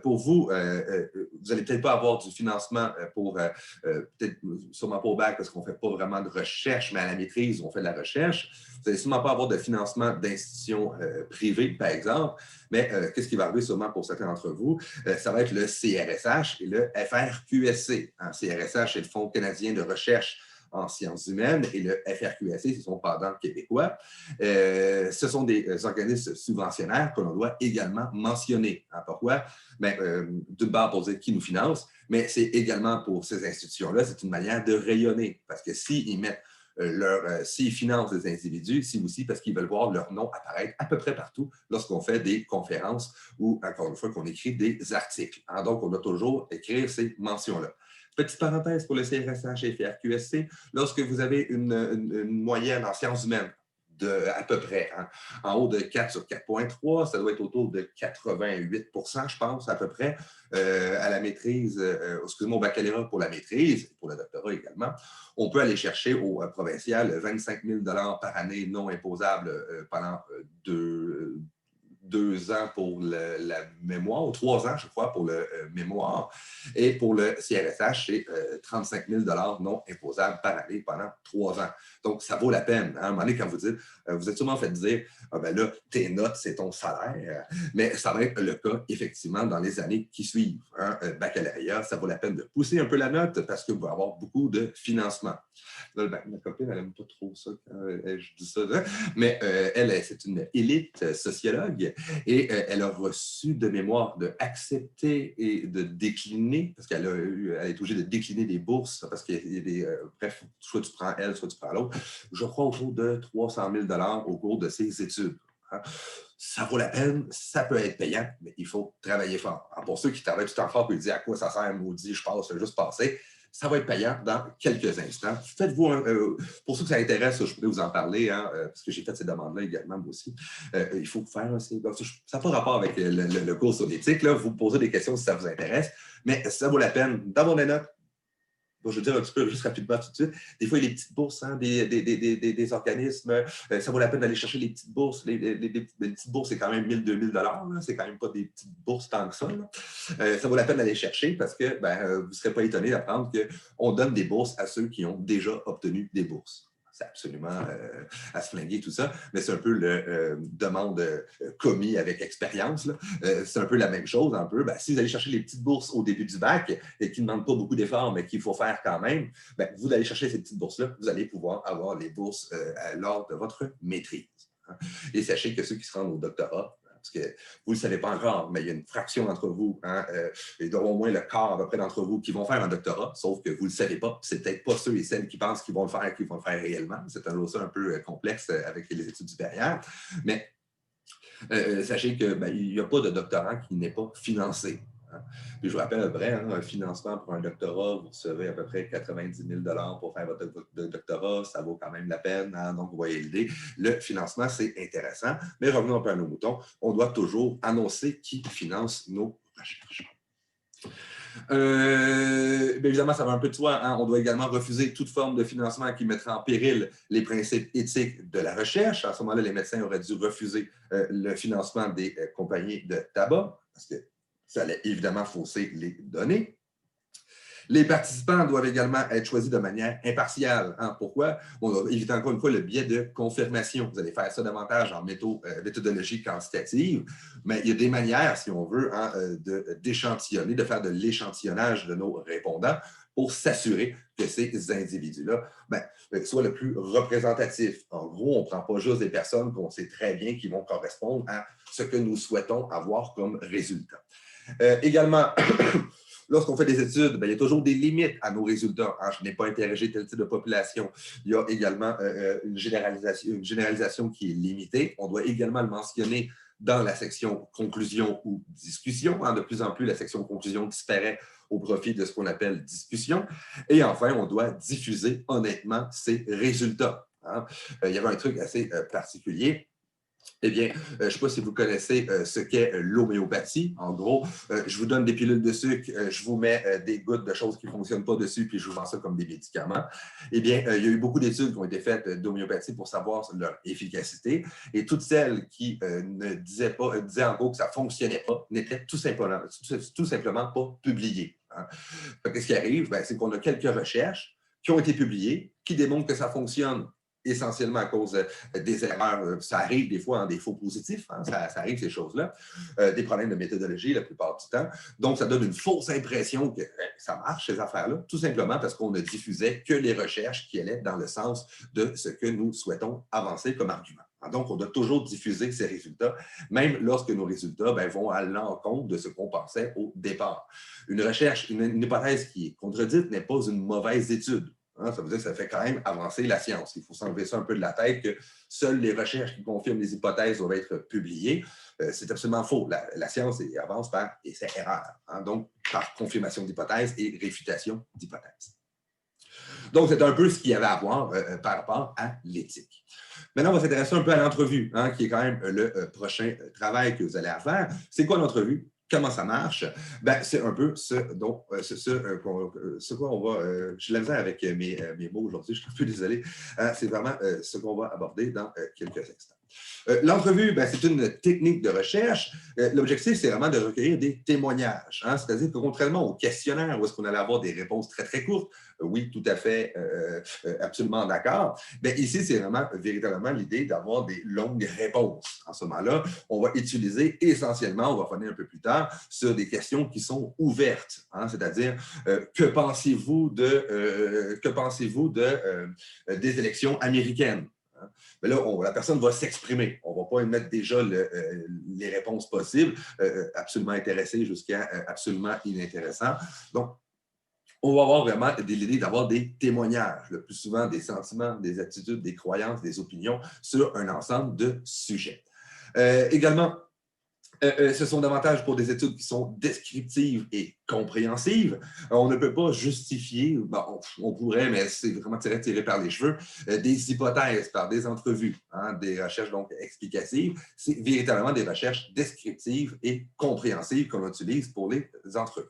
Pour vous, vous n'allez peut-être pas avoir du financement pour, peut-être sûrement pas au bac parce qu'on ne fait pas vraiment de recherche, mais à la maîtrise, on fait de la recherche. Vous n'allez sûrement pas avoir de financement d'institutions privées, par exemple, mais qu'est-ce qui va arriver sûrement pour certains d'entre vous? Ça va être le CRSH et le FRQSC. Hein, CRSH, c'est le Fonds canadien de recherche en sciences humaines et le FRQSC, c'est son pendant québécois. Ce sont des organismes subventionnaires que l'on doit également mentionner. Hein, pourquoi? D'une part, pour dire qui nous finance, mais c'est également pour ces institutions-là, c'est une manière de rayonner. Parce que s'ils mettent s'ils financent des individus, c'est aussi parce qu'ils veulent voir leur nom apparaître à peu près partout lorsqu'on fait des conférences ou, encore une fois, qu'on écrit des articles. Hein, donc, on doit toujours écrire ces mentions-là. Petite parenthèse pour le CRSH et FRQSC, lorsque vous avez une moyenne en sciences humaines à peu près, hein, en haut de 4 sur 4,3, ça doit être autour de 88 je pense, à peu près, à la maîtrise, excusez-moi, au baccalauréat pour la maîtrise, pour le doctorat également, on peut aller chercher au provincial 25 000 par année non imposables pendant 2 ans pour la mémoire, ou 3 ans, je crois, pour le mémoire. Et pour le CRSH, c'est 35 000 non imposables par année pendant 3 ans. Donc, ça vaut la peine. Hein? À un moment donné, quand vous dites, vous êtes sûrement fait dire, ah ben là, tes notes, c'est ton salaire. Mais ça va être le cas, effectivement, dans les années qui suivent. Hein? Baccalauréat, ça vaut la peine de pousser un peu la note parce que vous allez avoir beaucoup de financement. Là, ma copine, elle n'aime pas trop ça quand je dis ça. Hein? Mais elle, c'est une élite sociologue Et elle a reçu de mémoire d'accepter et de décliner, parce qu'elle elle est obligée de décliner des bourses, parce qu'il y a des, bref, soit tu prends elle, soit tu prends l'autre, je crois autour de 300 000 au cours de ses études. Hein. Ça vaut la peine, ça peut être payant, mais il faut travailler fort. Alors pour ceux qui travaillent tout le temps fort et disent à quoi ça sert, maudit, je passe, juste passer, ça va être payant dans quelques instants. Faites-vous pour ceux que ça intéresse, je pourrais vous en parler, hein, parce que j'ai fait ces demandes-là également, moi aussi. Il faut faire un. Ça n'a pas rapport avec le cours sur l'éthique. Vous posez des questions si ça vous intéresse, mais ça vaut la peine. Dans mon notes, bon, je veux dire un petit peu juste rapidement tout de suite. Des fois, il y a les petites bourses hein, des organismes. Ça vaut la peine d'aller chercher les petites bourses. Les petites bourses, c'est quand même 1 000, 2 000 $. C'est quand même pas des petites bourses tant que ça. Ça vaut la peine d'aller chercher parce que vous ne serez pas étonné d'apprendre qu'on donne des bourses à ceux qui ont déjà obtenu des bourses. C'est absolument à se flinguer tout ça, mais c'est un peu le demande commis avec expérience. C'est un peu la même chose, un peu. Si vous allez chercher les petites bourses au début du bac et qui ne demandent pas beaucoup d'efforts, mais qu'il faut faire quand même, vous allez chercher ces petites bourses-là, vous allez pouvoir avoir les bourses lors de votre maîtrise. Hein. Et sachez que ceux qui se rendent au doctorat, parce que vous ne le savez pas encore, mais il y a une fraction d'entre vous, hein, il doit y avoir au moins le quart à peu près d'entre vous qui vont faire un doctorat, sauf que vous ne le savez pas. C'est peut-être pas ceux et celles qui pensent qu'ils vont le faire réellement. C'est un dossier un peu complexe avec les études supérieures. Mais sachez qu'il n'y a pas de doctorant qui n'est pas financé. Hein. Puis je vous rappelle, vrai, hein, un financement pour un doctorat, vous recevez à peu près 90 000 $ pour faire votre doctorat, ça vaut quand même la peine, hein, donc vous voyez l'idée. Le financement, c'est intéressant, mais revenons un peu à nos moutons. On doit toujours annoncer qui finance nos recherches. Évidemment, ça va un peu de soi. Hein? On doit également refuser toute forme de financement qui mettrait en péril les principes éthiques de la recherche. À ce moment-là, les médecins auraient dû refuser le financement des compagnies de tabac parce que ça allait évidemment fausser les données. Les participants doivent également être choisis de manière impartiale. Hein? Pourquoi? On doit éviter encore une fois le biais de confirmation. Vous allez faire ça davantage en méthodologie quantitative, mais il y a des manières, si on veut, hein, d'échantillonner, de faire de l'échantillonnage de nos répondants pour s'assurer que ces individus-là soient le plus représentatifs. En gros, on ne prend pas juste des personnes qu'on sait très bien qui vont correspondre à ce que nous souhaitons avoir comme résultat. Également, lorsqu'on fait des études, il y a toujours des limites à nos résultats. Hein, je n'ai pas interrogé tel type de population. Il y a également une généralisation qui est limitée. On doit également le mentionner dans la section conclusion ou discussion. Hein, de plus en plus, la section conclusion disparaît au profit de ce qu'on appelle discussion. Et enfin, on doit diffuser honnêtement ces résultats. Hein. Il y avait un truc assez particulier. Eh bien, je ne sais pas si vous connaissez ce qu'est l'homéopathie. En gros, je vous donne des pilules de sucre, je vous mets des gouttes de choses qui ne fonctionnent pas dessus, puis je vous vends ça comme des médicaments. Eh bien, il y a eu beaucoup d'études qui ont été faites d'homéopathie pour savoir leur efficacité. Et toutes celles qui ne disaient en gros que ça ne fonctionnait pas n'étaient tout simplement pas publiées. Hein. Qu'est-ce qui arrive? C'est qu'on a quelques recherches qui ont été publiées, qui démontrent que ça fonctionne essentiellement à cause des erreurs. Ça arrive des fois, des faux positifs, hein, ça arrive ces choses-là, des problèmes de méthodologie la plupart du temps. Donc, ça donne une fausse impression que ça marche, ces affaires-là, tout simplement parce qu'on ne diffusait que les recherches qui allaient dans le sens de ce que nous souhaitons avancer comme argument. Donc, on doit toujours diffuser ces résultats, même lorsque nos résultats vont à l'encontre de ce qu'on pensait au départ. Une recherche, une hypothèse qui est contredite n'est pas une mauvaise étude. Hein, ça veut dire que ça fait quand même avancer la science. Il faut s'enlever ça un peu de la tête que seules les recherches qui confirment les hypothèses doivent être publiées. C'est absolument faux. La science avance par essai-erreur. Hein, donc, par confirmation d'hypothèses et réfutation d'hypothèses. Donc, c'est un peu ce qu'il y avait à voir par rapport à l'éthique. Maintenant, on va s'intéresser un peu à l'entrevue, hein, qui est quand même le prochain travail que vous allez faire. C'est quoi l'entrevue? Comment ça marche? C'est un peu ce quoi on va. Je l'ai avec mes mots aujourd'hui, je suis un peu désolé. C'est vraiment ce qu'on va aborder dans quelques instants. L'entrevue, c'est une technique de recherche. L'objectif, c'est vraiment de recueillir des témoignages. Hein? C'est-à-dire que contrairement au questionnaire où est-ce qu'on allait avoir des réponses très, très courtes, oui, tout à fait, absolument d'accord. Ici, c'est vraiment véritablement l'idée d'avoir des longues réponses. En ce moment-là, on va utiliser essentiellement, on va revenir un peu plus tard, sur des questions qui sont ouvertes. Hein? C'est-à-dire, que pensez-vous des élections américaines? Hein. Mais là, la personne va s'exprimer. On ne va pas émettre déjà les réponses possibles, absolument intéressé jusqu'à absolument inintéressant. Donc, on va avoir vraiment l'idée d'avoir des témoignages, le plus souvent des sentiments, des attitudes, des croyances, des opinions sur un ensemble de sujets. Également, ce sont davantage pour des études qui sont descriptives et compréhensives. On ne peut pas justifier, bon, on pourrait, mais c'est vraiment tiré par les cheveux, des hypothèses par des entrevues, hein, des recherches donc explicatives. C'est véritablement des recherches descriptives et compréhensives qu'on utilise pour les entrevues.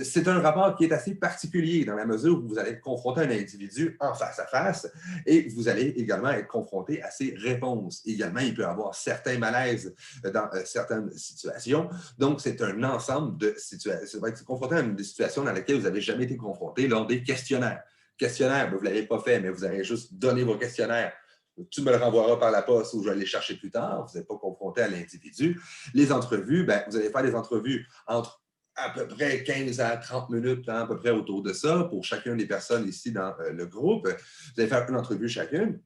C'est un rapport qui est assez particulier dans la mesure où vous allez être confronté à un individu en face à face et vous allez également être confronté à ses réponses. Également, il peut y avoir certains malaises dans certaines situations. Donc, c'est un ensemble de situations. Vous allez être confronté à des situations dans lesquelles vous n'avez jamais été confronté lors des questionnaires. Questionnaire, vous ne l'avez pas fait, mais vous avez juste donné vos questionnaires. Tu me le renvoieras par la poste ou je vais aller chercher plus tard. Vous n'êtes pas confronté à l'individu. Les entrevues, vous allez faire des entrevues entre à peu près 15 à 30 minutes, hein, à peu près autour de ça, pour chacune des personnes ici dans le groupe. Vous allez faire une entrevue chacune.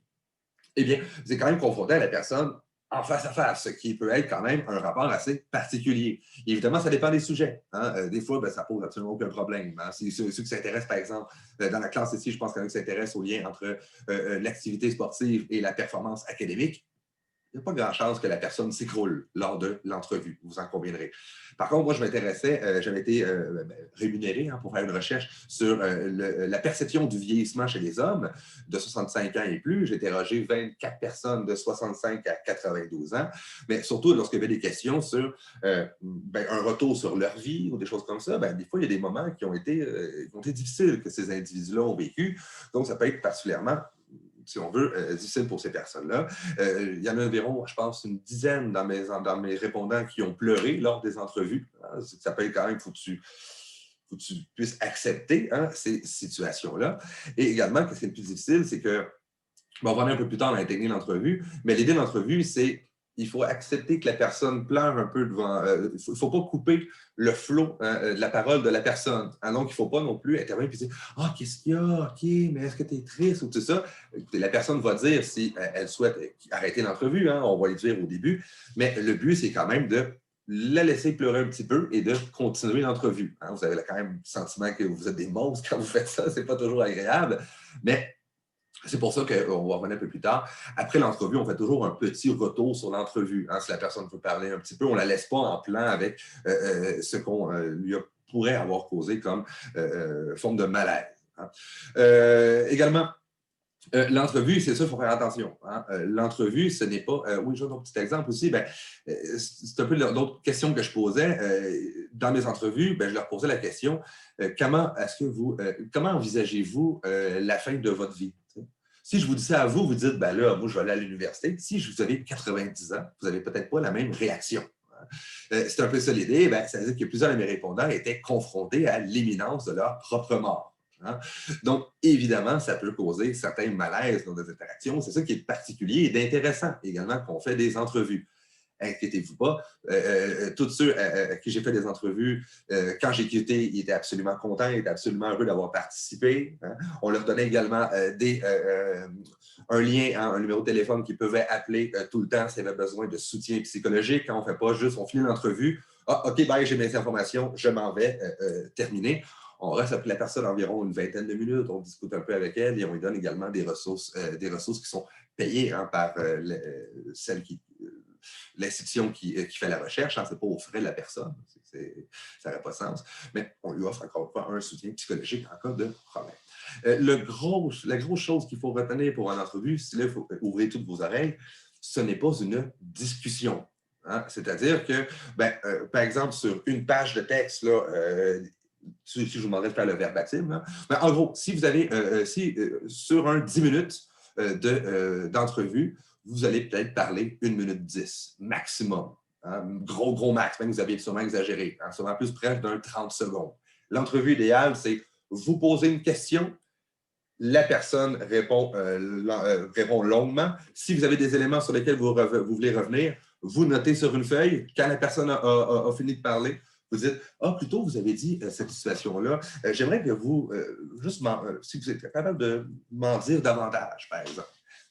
Eh bien, vous êtes quand même confronté à la personne en face à face, ce qui peut être quand même un rapport assez particulier. Et évidemment, ça dépend des sujets. Hein. Des fois, ça pose absolument aucun problème. Hein. Ceux qui s'intéressent, par exemple, dans la classe ici, je pense qu'il y en a qui s'intéressent au lien entre l'activité sportive et la performance académique. Il n'y a pas grand chance que la personne s'écroule lors de l'entrevue, vous en conviendrez. Par contre, moi, je m'intéressais, j'avais été rémunéré hein, pour faire une recherche sur la perception du vieillissement chez les hommes de 65 ans et plus. J'ai interrogé 24 personnes de 65 à 92 ans, mais surtout lorsqu'il y avait des questions sur un retour sur leur vie ou des choses comme ça, des fois, il y a des moments qui ont été difficiles que ces individus-là ont vécu. Donc, ça peut être particulièrement si on veut, difficile pour ces personnes-là. Il y en a environ, je pense, une dizaine dans mes répondants qui ont pleuré lors des entrevues. Hein. Ça peut être quand même, faut que tu puisses accepter hein, ces situations-là. Et également, ce qui est le plus difficile, c'est que, on va revenir un peu plus tard dans la technique d'entrevue, mais l'idée de l'entrevue, c'est il faut accepter que la personne pleure un peu devant. Il ne faut pas couper le flot de la parole de la personne. Hein, donc, il ne faut pas non plus intervenir et dire ah, qu'est-ce qu'il y a? OK, mais est-ce que tu es triste ou tout ça? Écoutez, la personne va dire si elle souhaite arrêter l'entrevue. Hein, on va lui dire au début. Mais le but, c'est quand même de la laisser pleurer un petit peu et de continuer l'entrevue. Hein, vous avez quand même le sentiment que vous êtes des monstres quand vous faites ça. Ce n'est pas toujours agréable. Mais c'est pour ça qu'on va revenir un peu plus tard. Après l'entrevue, on fait toujours un petit retour sur l'entrevue. Hein, si la personne veut parler un petit peu, on ne la laisse pas en plan avec ce qu'on pourrait avoir causé comme forme de malaise. Hein. Également, l'entrevue, c'est ça, il faut faire attention. Hein. L'entrevue, ce n'est pas... oui, j'ai un autre petit exemple aussi. C'est un peu d'autres questions que je posais. Dans mes entrevues, je leur posais la question, comment envisagez-vous la fin de votre vie? Si je vous dis ça à vous, vous dites, là, moi, je vais aller à l'université. Si vous avez 90 ans, vous n'avez peut-être pas la même réaction. C'est un peu ça l'idée. Ça veut dire que plusieurs de mes répondants étaient confrontés à l'imminence de leur propre mort. Hein? Donc, évidemment, ça peut causer certains malaises dans des interactions. C'est ça qui est particulier et d'intéressant également qu'on fait des entrevues. Inquiétez-vous pas. Tous ceux à qui j'ai fait des entrevues, quand j'ai quitté, ils étaient absolument contents, ils étaient absolument heureux d'avoir participé. Hein. On leur donnait également un lien, hein, un numéro de téléphone qu'ils pouvaient appeler tout le temps s'ils avaient besoin de soutien psychologique. Quand on ne fait pas juste, on finit l'entrevue. Ah, OK, j'ai mes informations, je m'en vais, terminer. On reste après la personne environ une vingtaine de minutes, on discute un peu avec elle et on lui donne également des ressources qui sont payées hein, par celle qui l'institution qui fait la recherche, hein, ce n'est pas aux frais de la personne, ça n'aurait pas de sens, mais on lui offre encore une fois un soutien psychologique en cas de problème. La grosse chose qu'il faut retenir pour une entrevue, c'est là, il faut ouvrir toutes vos oreilles, ce n'est pas une discussion. Hein? C'est-à-dire que, par exemple, sur une page de texte, là, si je vous demanderais de faire le verbatim, là, en gros, si vous avez, sur un 10 minutes d'entrevue, vous allez peut-être parler 1 minute 10, maximum. Hein? Gros max, même vous avez sûrement exagéré. Hein? Sûrement plus près d'un 30 secondes. L'entrevue idéale, c'est vous poser une question, la personne répond longuement. Si vous avez des éléments sur lesquels vous voulez revenir, vous notez sur une feuille. Quand la personne a fini de parler, vous dites « Ah, plutôt, vous avez dit cette situation-là. J'aimerais que vous, si vous êtes capable de m'en dire davantage, par exemple. »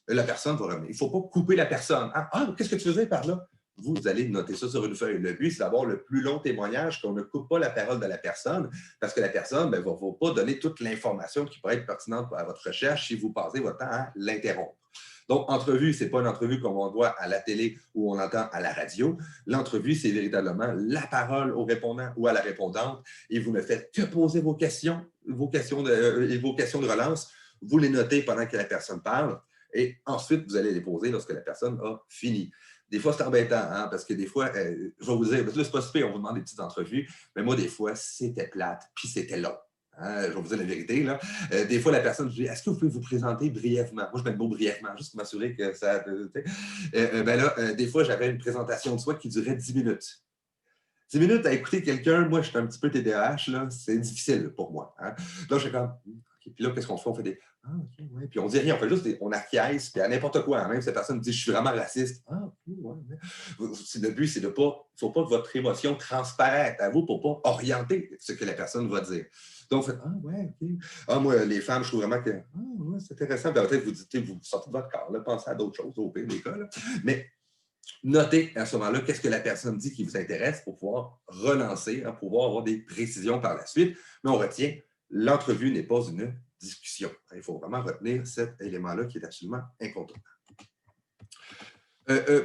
la personne va revenir. Il ne faut pas couper la personne. Ah, qu'est-ce que tu faisais par là? Vous allez noter ça sur une feuille. Le but, c'est d'avoir le plus long témoignage, qu'on ne coupe pas la parole de la personne, parce que la personne ne va pas donner toute l'information qui pourrait être pertinente à votre recherche si vous passez votre temps à l'interrompre. Donc, entrevue, ce n'est pas une entrevue comme on doit à la télé ou on entend à la radio. L'entrevue, c'est véritablement la parole au répondant ou à la répondante, et vous ne faites que poser vos questions et vos questions de relance. Vous les notez pendant que la personne parle, et ensuite, vous allez les poser lorsque la personne a fini. Des fois, c'est embêtant, hein, parce que des fois, je vais vous dire, parce que là, c'est pas super, on vous demande des petites entrevues, mais moi, des fois, c'était plate, puis c'était long. Hein, je vais vous dire la vérité. Là. Des fois, la personne dit, est-ce que vous pouvez vous présenter brièvement? Moi, je mets le mot brièvement, juste pour m'assurer que ça... des fois, j'avais une présentation de soi qui durait 10 minutes. 10 minutes à écouter quelqu'un, moi, je suis un petit peu TDAH, là, c'est difficile pour moi. Hein. Là, je suis comme, OK. Puis là, qu'est-ce qu'on fait? On fait des, OK, ouais. Puis on dit rien, on fait juste, on acquiesce, puis à n'importe quoi. Hein. Même si cette personne dit, je suis vraiment raciste. OK, ouais. Le but, c'est de pas, il ne faut pas que votre émotion transparaisse à vous pour ne pas orienter ce que la personne va dire. Donc, vous faites, ouais, OK. Moi, les femmes, je trouve vraiment que, ouais, c'est intéressant. Puis peut-être vous sortez de votre corps, là, pensez à d'autres choses, au pire des cas. Là. Mais notez à ce moment-là qu'est-ce que la personne dit qui vous intéresse pour pouvoir relancer, hein, pour pouvoir avoir des précisions par la suite. Mais on retient, l'entrevue n'est pas une discussion. Il faut vraiment retenir cet élément-là qui est absolument incontournable.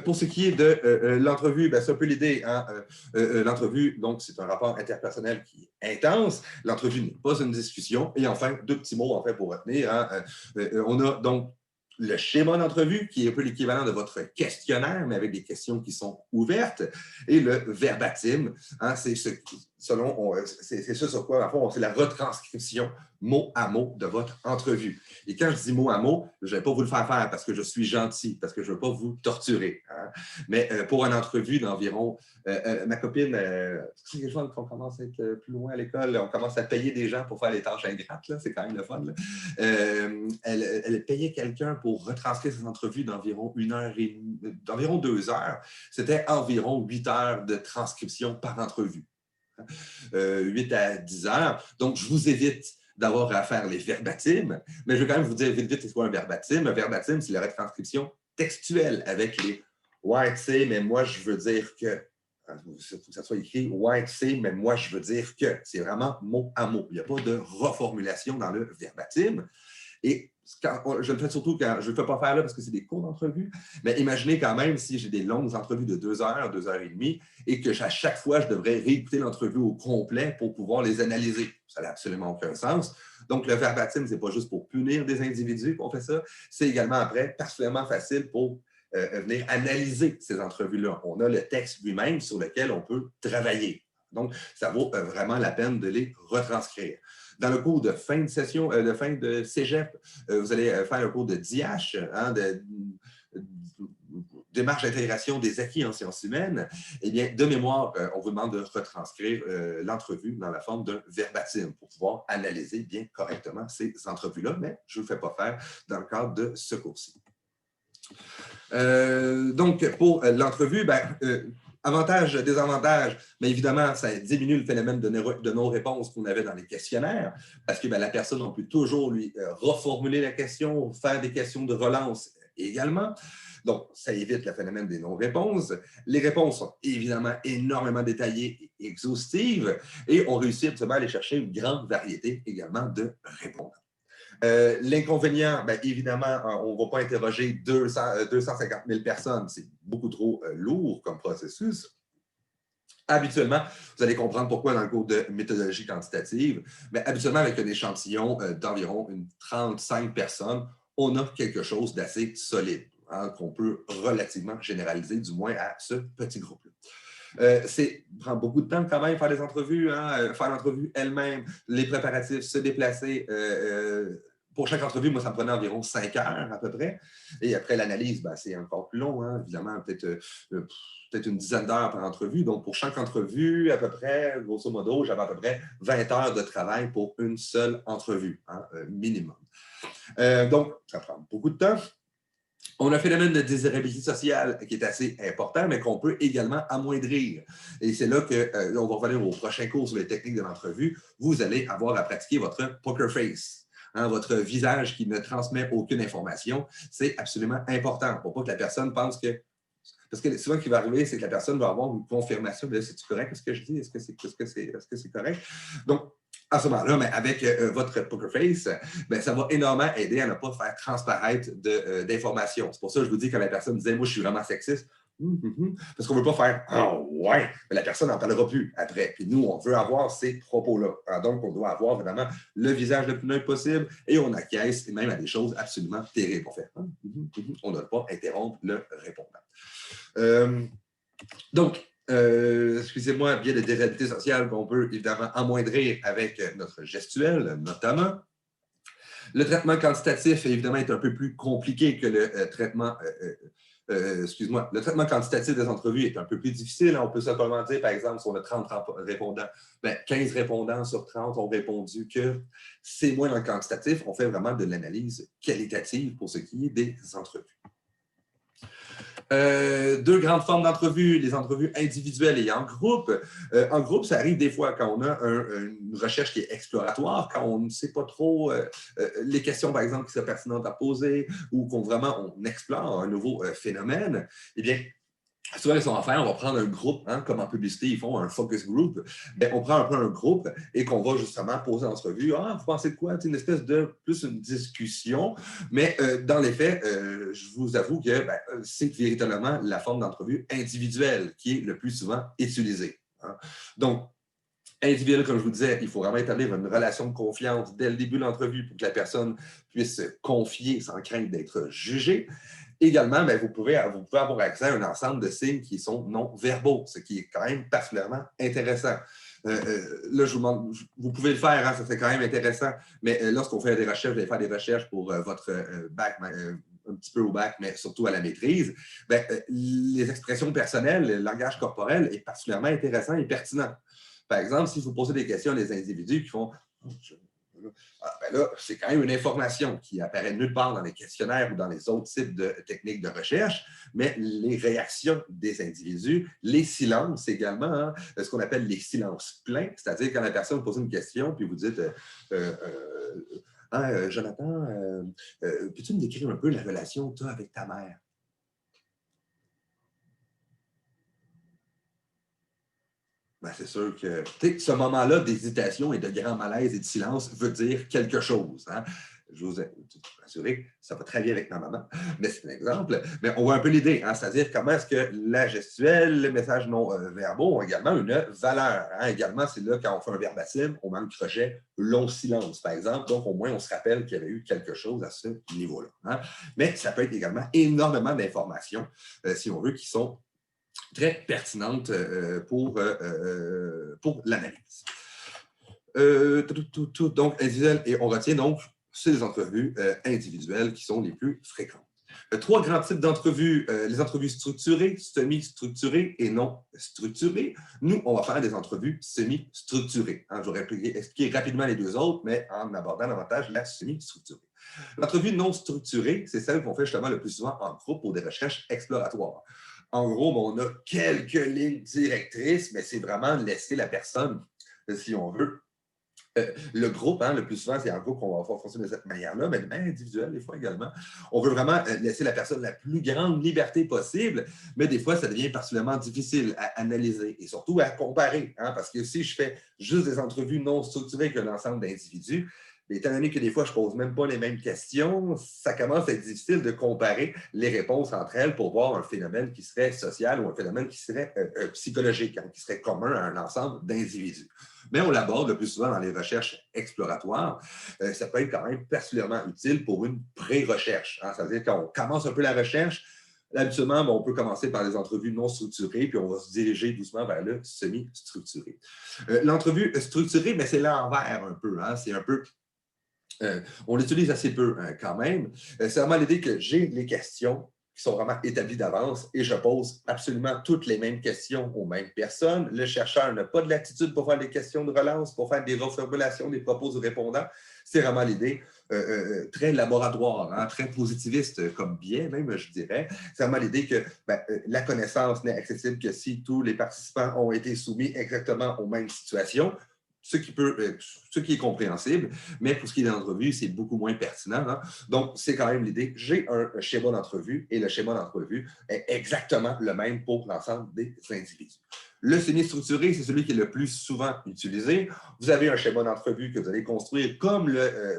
Pour ce qui est de l'entrevue, c'est un peu l'idée. Hein? L'entrevue, donc, c'est un rapport interpersonnel qui est intense. L'entrevue n'est pas une discussion. Et enfin, deux petits mots en fait, pour retenir. Hein? On a donc le schéma d'entrevue, qui est un peu l'équivalent de votre questionnaire, mais avec des questions qui sont ouvertes, et le verbatim, hein, c'est ce sur quoi, en fond, c'est la retranscription mot à mot de votre entrevue. Et quand je dis mot à mot, je ne vais pas vous le faire faire parce que je suis gentil, parce que je ne veux pas vous torturer. Hein. Mais pour une entrevue d'environ, ma copine, c'est les gens qu'on commence à être plus loin à l'école, on commence à payer des gens pour faire les tâches ingrates, c'est quand même le fun. Elle payait quelqu'un pour retranscrire ses entrevues d'environ 1 heure et d'environ 2 heures. C'était environ 8 heures de transcription par entrevue. 8 à 10 heures. Donc, je vous évite d'avoir à faire les verbatims, mais je vais quand même vous dire vite, c'est quoi un verbatim? Un verbatim, c'est la retranscription textuelle avec les « ouais, tu sais, mais moi, je veux dire que… » Il faut que ça soit écrit « ouais, tu sais, mais moi, je veux dire que… » C'est vraiment mot à mot. Il n'y a pas de reformulation dans le verbatim. Et je le fais surtout quand je ne le fais pas faire là parce que c'est des cours d'entrevue, mais imaginez quand même si j'ai des longues entrevues de 2 heures, 2 heures et demie, et que à chaque fois, je devrais réécouter l'entrevue au complet pour pouvoir les analyser. Ça n'a absolument aucun sens. Donc, le verbatim, ce n'est pas juste pour punir des individus qu'on fait ça, c'est également après particulièrement facile pour venir analyser ces entrevues-là. On a le texte lui-même sur lequel on peut travailler. Donc, ça vaut vraiment la peine de les retranscrire. Dans le cours de fin de session, de fin de cégep, vous allez faire un cours de DIH, hein, de démarche d'intégration des acquis en sciences humaines. Eh bien, de mémoire, on vous demande de retranscrire l'entrevue dans la forme d'un verbatim pour pouvoir analyser bien correctement ces entrevues-là, mais je ne le fais pas faire dans le cadre de ce cours-ci. Donc, pour l'entrevue, avantages, désavantages, mais évidemment, ça diminue le phénomène de non-réponse qu'on avait dans les questionnaires, parce que la personne, on peut toujours lui reformuler la question, faire des questions de relance également. Donc, ça évite le phénomène des non-réponses. Les réponses sont évidemment énormément détaillées et exhaustives, et on réussit absolument à aller chercher une grande variété également de répondants. L'inconvénient, évidemment, on ne va pas interroger 250 000 personnes. C'est beaucoup trop lourd comme processus. Habituellement, vous allez comprendre pourquoi dans le cours de méthodologie quantitative, mais habituellement, avec un échantillon d'environ 35 personnes, on a quelque chose d'assez solide, hein, qu'on peut relativement généraliser, du moins à ce petit groupe-là. Prend beaucoup de temps quand même faire les entrevues, hein, faire l'entrevue elle-même, les préparatifs, se déplacer. Pour chaque entrevue, moi, ça me prenait environ 5 heures à peu près. Et après l'analyse, c'est encore plus long, hein, évidemment, peut-être une dizaine d'heures par entrevue. Donc, pour chaque entrevue, à peu près, grosso modo, j'avais à peu près 20 heures de travail pour une seule entrevue, hein, minimum. Donc, ça prend beaucoup de temps. On a un phénomène de désirabilité sociale qui est assez important, mais qu'on peut également amoindrir. Et c'est là qu'on va revenir au prochain cours sur les techniques de l'entrevue. Vous allez avoir à pratiquer votre poker face. hein, votre visage qui ne transmet aucune information, c'est absolument important pour pas que la personne pense que... Parce que souvent, ce qui va arriver, c'est que la personne va avoir une confirmation de c'est-tu correct ce que je dis? Est-ce que c'est correct? Donc, à ce moment-là, mais avec votre poker face, ben, ça va énormément aider à ne pas faire transparaître d'informations. C'est pour ça que je vous dis quand la personne disait moi, je suis vraiment sexiste. Parce qu'on ne veut pas faire oh, ouais, mais la personne n'en parlera plus après. Puis nous, on veut avoir ces propos-là. Alors, donc, on doit avoir vraiment le visage le plus neutre possible et on acquiesce même à des choses absolument terribles. On fait on ne doit pas interrompre le répondant. Donc, excusez-moi, bien de déréalité sociale qu'on peut évidemment amoindrir avec notre gestuelle, notamment. Le traitement quantitatif, évidemment, est un peu plus compliqué que le traitement... excuse-moi, le traitement quantitatif des entrevues est un peu plus difficile. On peut simplement dire, par exemple, si on a 30 répondants, ben 15 répondants sur 30 ont répondu que c'est moins dans le quantitatif. On fait vraiment de l'analyse qualitative pour ce qui est des entrevues. Deux grandes formes d'entrevues, les entrevues individuelles et en groupe. En groupe, ça arrive des fois quand on a une recherche qui est exploratoire, quand on ne sait pas trop les questions, par exemple, qui sont pertinentes à poser ou qu'on vraiment on explore un nouveau phénomène. Eh bien, souvent, ils sont en faire, on va prendre un groupe, hein, comme en publicité, ils font un focus group. Bien, on prend un peu un groupe et qu'on va justement poser en entrevue. Ah, vous pensez de quoi? C'est une espèce de plus une discussion. Mais dans les faits, je vous avoue que ben, c'est véritablement la forme d'entrevue individuelle qui est le plus souvent utilisée. Hein. Donc, individuel, comme je vous disais, il faut vraiment établir une relation de confiance dès le début de l'entrevue pour que la personne puisse se confier sans crainte d'être jugée. Également, bien, vous pouvez avoir accès à un ensemble de signes qui sont non verbaux, ce qui est quand même particulièrement intéressant. Là, je vous demande, vous pouvez le faire, hein, ça c'est quand même intéressant, mais lorsqu'on fait des recherches, vous allez faire des recherches pour votre bac, un petit peu au bac, mais surtout à la maîtrise, bien, les expressions personnelles, le langage corporel est particulièrement intéressant et pertinent. Par exemple, si vous posez des questions à des individus qui font ben là, c'est quand même une information qui apparaît nulle part dans les questionnaires ou dans les autres types de techniques de recherche, mais les réactions des individus, les silences également, hein, ce qu'on appelle les silences pleins, c'est-à-dire quand la personne pose une question, puis vous dites Jonathan, peux-tu me décrire un peu la relation que tu as avec ta mère? Ben, c'est sûr que ce moment-là d'hésitation et de grand malaise et de silence veut dire quelque chose. Hein? Je vous assurer que ça va très bien avec ma maman, mais c'est un exemple. Mais on voit un peu l'idée, hein? C'est-à-dire comment est-ce que la gestuelle, les messages non verbaux ont également une valeur. Hein? Également, c'est là quand on fait un verbatim, on met un crochet long silence, par exemple. Donc, au moins, on se rappelle qu'il y avait eu quelque chose à ce niveau-là. Hein? Mais ça peut être également énormément d'informations, si on veut, qui sont très pertinente pour l'analyse. Donc, individuel, et on retient donc ces entrevues individuelles qui sont les plus fréquentes. Trois grands types d'entrevues, les entrevues structurées, semi-structurées et non structurées. Nous, on va faire des entrevues semi-structurées. Hein, je vais expliquer rapidement les deux autres, mais en abordant davantage la semi-structurée. L'entrevue non structurée, c'est celle qu'on fait justement le plus souvent en groupe pour des recherches exploratoires. En gros, on a quelques lignes directrices, mais c'est vraiment laisser la personne, si on veut. Le groupe, hein, le plus souvent, c'est en groupe qu'on va fonctionner de cette manière-là, mais de manière individuelle, des fois également. On veut vraiment laisser la personne la plus grande liberté possible, mais des fois, ça devient particulièrement difficile à analyser et surtout à comparer. Hein, parce que si je fais juste des entrevues non structurées avec un ensemble d'individus, étant donné que des fois, je ne pose même pas les mêmes questions, ça commence à être difficile de comparer les réponses entre elles pour voir un phénomène qui serait social ou un phénomène qui serait psychologique, hein, qui serait commun à un ensemble d'individus. Mais on l'aborde le plus souvent dans les recherches exploratoires. Ça peut être quand même particulièrement utile pour une pré-recherche. Hein, c'est-à-dire qu'on commence un peu la recherche, habituellement, on peut commencer par les entrevues non structurées, puis on va se diriger doucement vers le semi-structuré. L'entrevue structurée, mais c'est l'envers un peu. Hein, c'est un peu... on l'utilise assez peu quand même. C'est vraiment l'idée que j'ai les questions qui sont vraiment établies d'avance et je pose absolument toutes les mêmes questions aux mêmes personnes. Le chercheur n'a pas de latitude pour faire des questions de relance, pour faire des reformulations des propos du répondant. C'est vraiment l'idée très laboratoire, hein, très positiviste comme biais même, je dirais. C'est vraiment l'idée que la connaissance n'est accessible que si tous les participants ont été soumis exactement aux mêmes situations. ce qui est compréhensible, mais pour ce qui est d'entrevue, c'est beaucoup moins pertinent. Hein? Donc, c'est quand même l'idée. J'ai un schéma d'entrevue et le schéma d'entrevue est exactement le même pour l'ensemble des individus. Le semi-structuré, c'est celui qui est le plus souvent utilisé. Vous avez un schéma d'entrevue que vous allez construire comme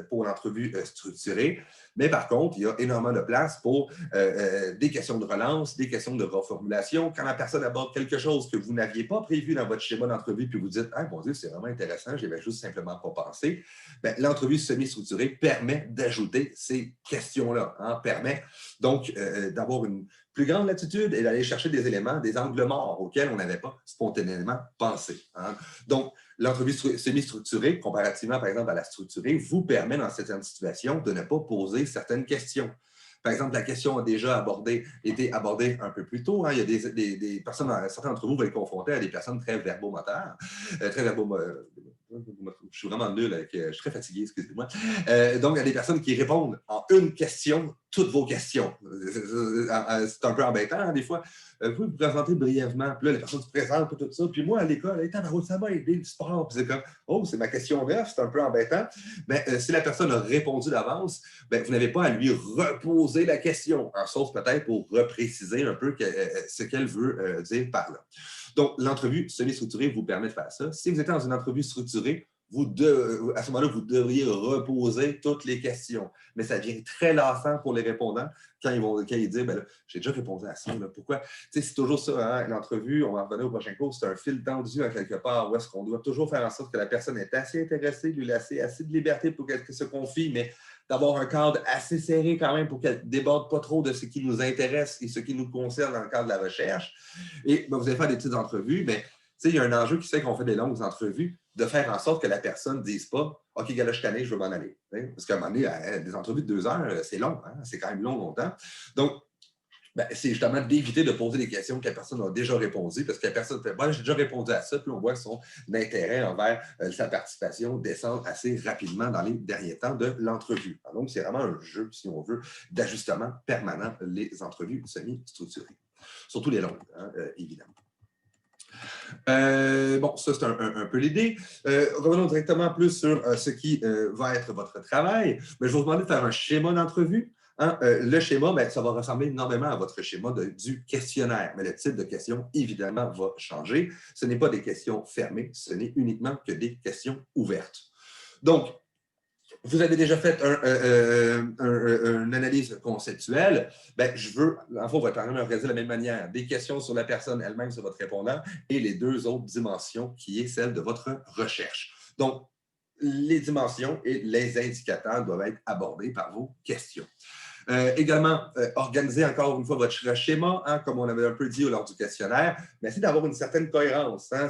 pour l'entrevue structurée, mais par contre, il y a énormément de place pour des questions de relance, des questions de reformulation. Quand la personne aborde quelque chose que vous n'aviez pas prévu dans votre schéma d'entrevue, puis vous dites « Ah, mon Dieu, c'est vraiment intéressant, je n'avais juste simplement pas pensé », l'entrevue semi-structurée permet d'ajouter ces questions-là, hein, permet donc d'avoir une plus grande latitude et d'aller chercher des éléments, des angles morts auxquels on n'avait pas spontanément pensé. Hein. Donc, l'entrevue semi-structurée, comparativement par exemple à la structurée, vous permet dans certaines situations de ne pas poser certaines questions. Par exemple, la question a déjà été abordée un peu plus tôt. Hein. Il y a des personnes, certains d'entre vous vont être confrontés à des personnes très verbomoteurs, je suis vraiment nul, je suis très fatigué, excusez-moi. Donc, il y a des personnes qui répondent en une question, toutes vos questions. C'est un peu embêtant, hein, des fois. Vous pouvez vous présenter brièvement, puis là, les personnes se présentent, puis tout ça. Puis moi, à l'école, ça m'a aidé le sport. Puis c'est comme, oh, c'est ma question neuve, c'est un peu embêtant. Si la personne a répondu d'avance, vous n'avez pas à lui reposer la question, sauf peut-être pour repréciser un peu ce qu'elle veut dire par là. Donc, l'entrevue semi-structurée vous permet de faire ça. Si vous êtes dans une entrevue structurée, à ce moment-là, vous devriez reposer toutes les questions. Mais ça devient très lassant pour les répondants quand ils disent j'ai déjà répondu à ça. Là. Pourquoi? C'est toujours ça, hein, l'entrevue, on va revenir au prochain cours, c'est un fil tendu à quelque part où est-ce qu'on doit toujours faire en sorte que la personne est assez intéressée, lui laisser assez de liberté pour qu'elle se confie, mais d'avoir un cadre assez serré quand même pour qu'elle ne déborde pas trop de ce qui nous intéresse et ce qui nous concerne dans le cadre de la recherche. Et vous allez faire des petites entrevues, mais il y a un enjeu qui fait qu'on fait des longues entrevues, de faire en sorte que la personne ne dise pas « OK, gars, là, je suis tanné, je veux m'en aller ». Parce qu'à un moment donné, des entrevues de 2 heures, c'est long, hein? C'est quand même longtemps. Donc, c'est justement d'éviter de poser des questions que la personne a déjà répondu, parce que la personne fait « j'ai déjà répondu à ça », puis on voit son intérêt envers sa participation descendre assez rapidement dans les derniers temps de l'entrevue. Donc, c'est vraiment un jeu, si on veut, d'ajustement permanent, les entrevues semi-structurées. Surtout les longues, hein, évidemment. Ça, c'est un peu l'idée. Revenons directement plus sur ce qui va être votre travail. Mais je vais vous demander de faire un schéma d'entrevue. Hein? Le schéma, ça va ressembler énormément à votre schéma du questionnaire. Mais le type de question, évidemment, va changer. Ce n'est pas des questions fermées, ce n'est uniquement que des questions ouvertes. Donc, vous avez déjà fait une analyse conceptuelle. Je veux, en fait, on va quand même organiser de la même manière. Des questions sur la personne elle-même, sur votre répondant, et les 2 autres dimensions, qui est celle de votre recherche. Donc, les dimensions et les indicateurs doivent être abordés par vos questions. Également, organiser encore une fois votre schéma, hein, comme on avait un peu dit lors du questionnaire, mais essayez d'avoir une certaine cohérence. Hein,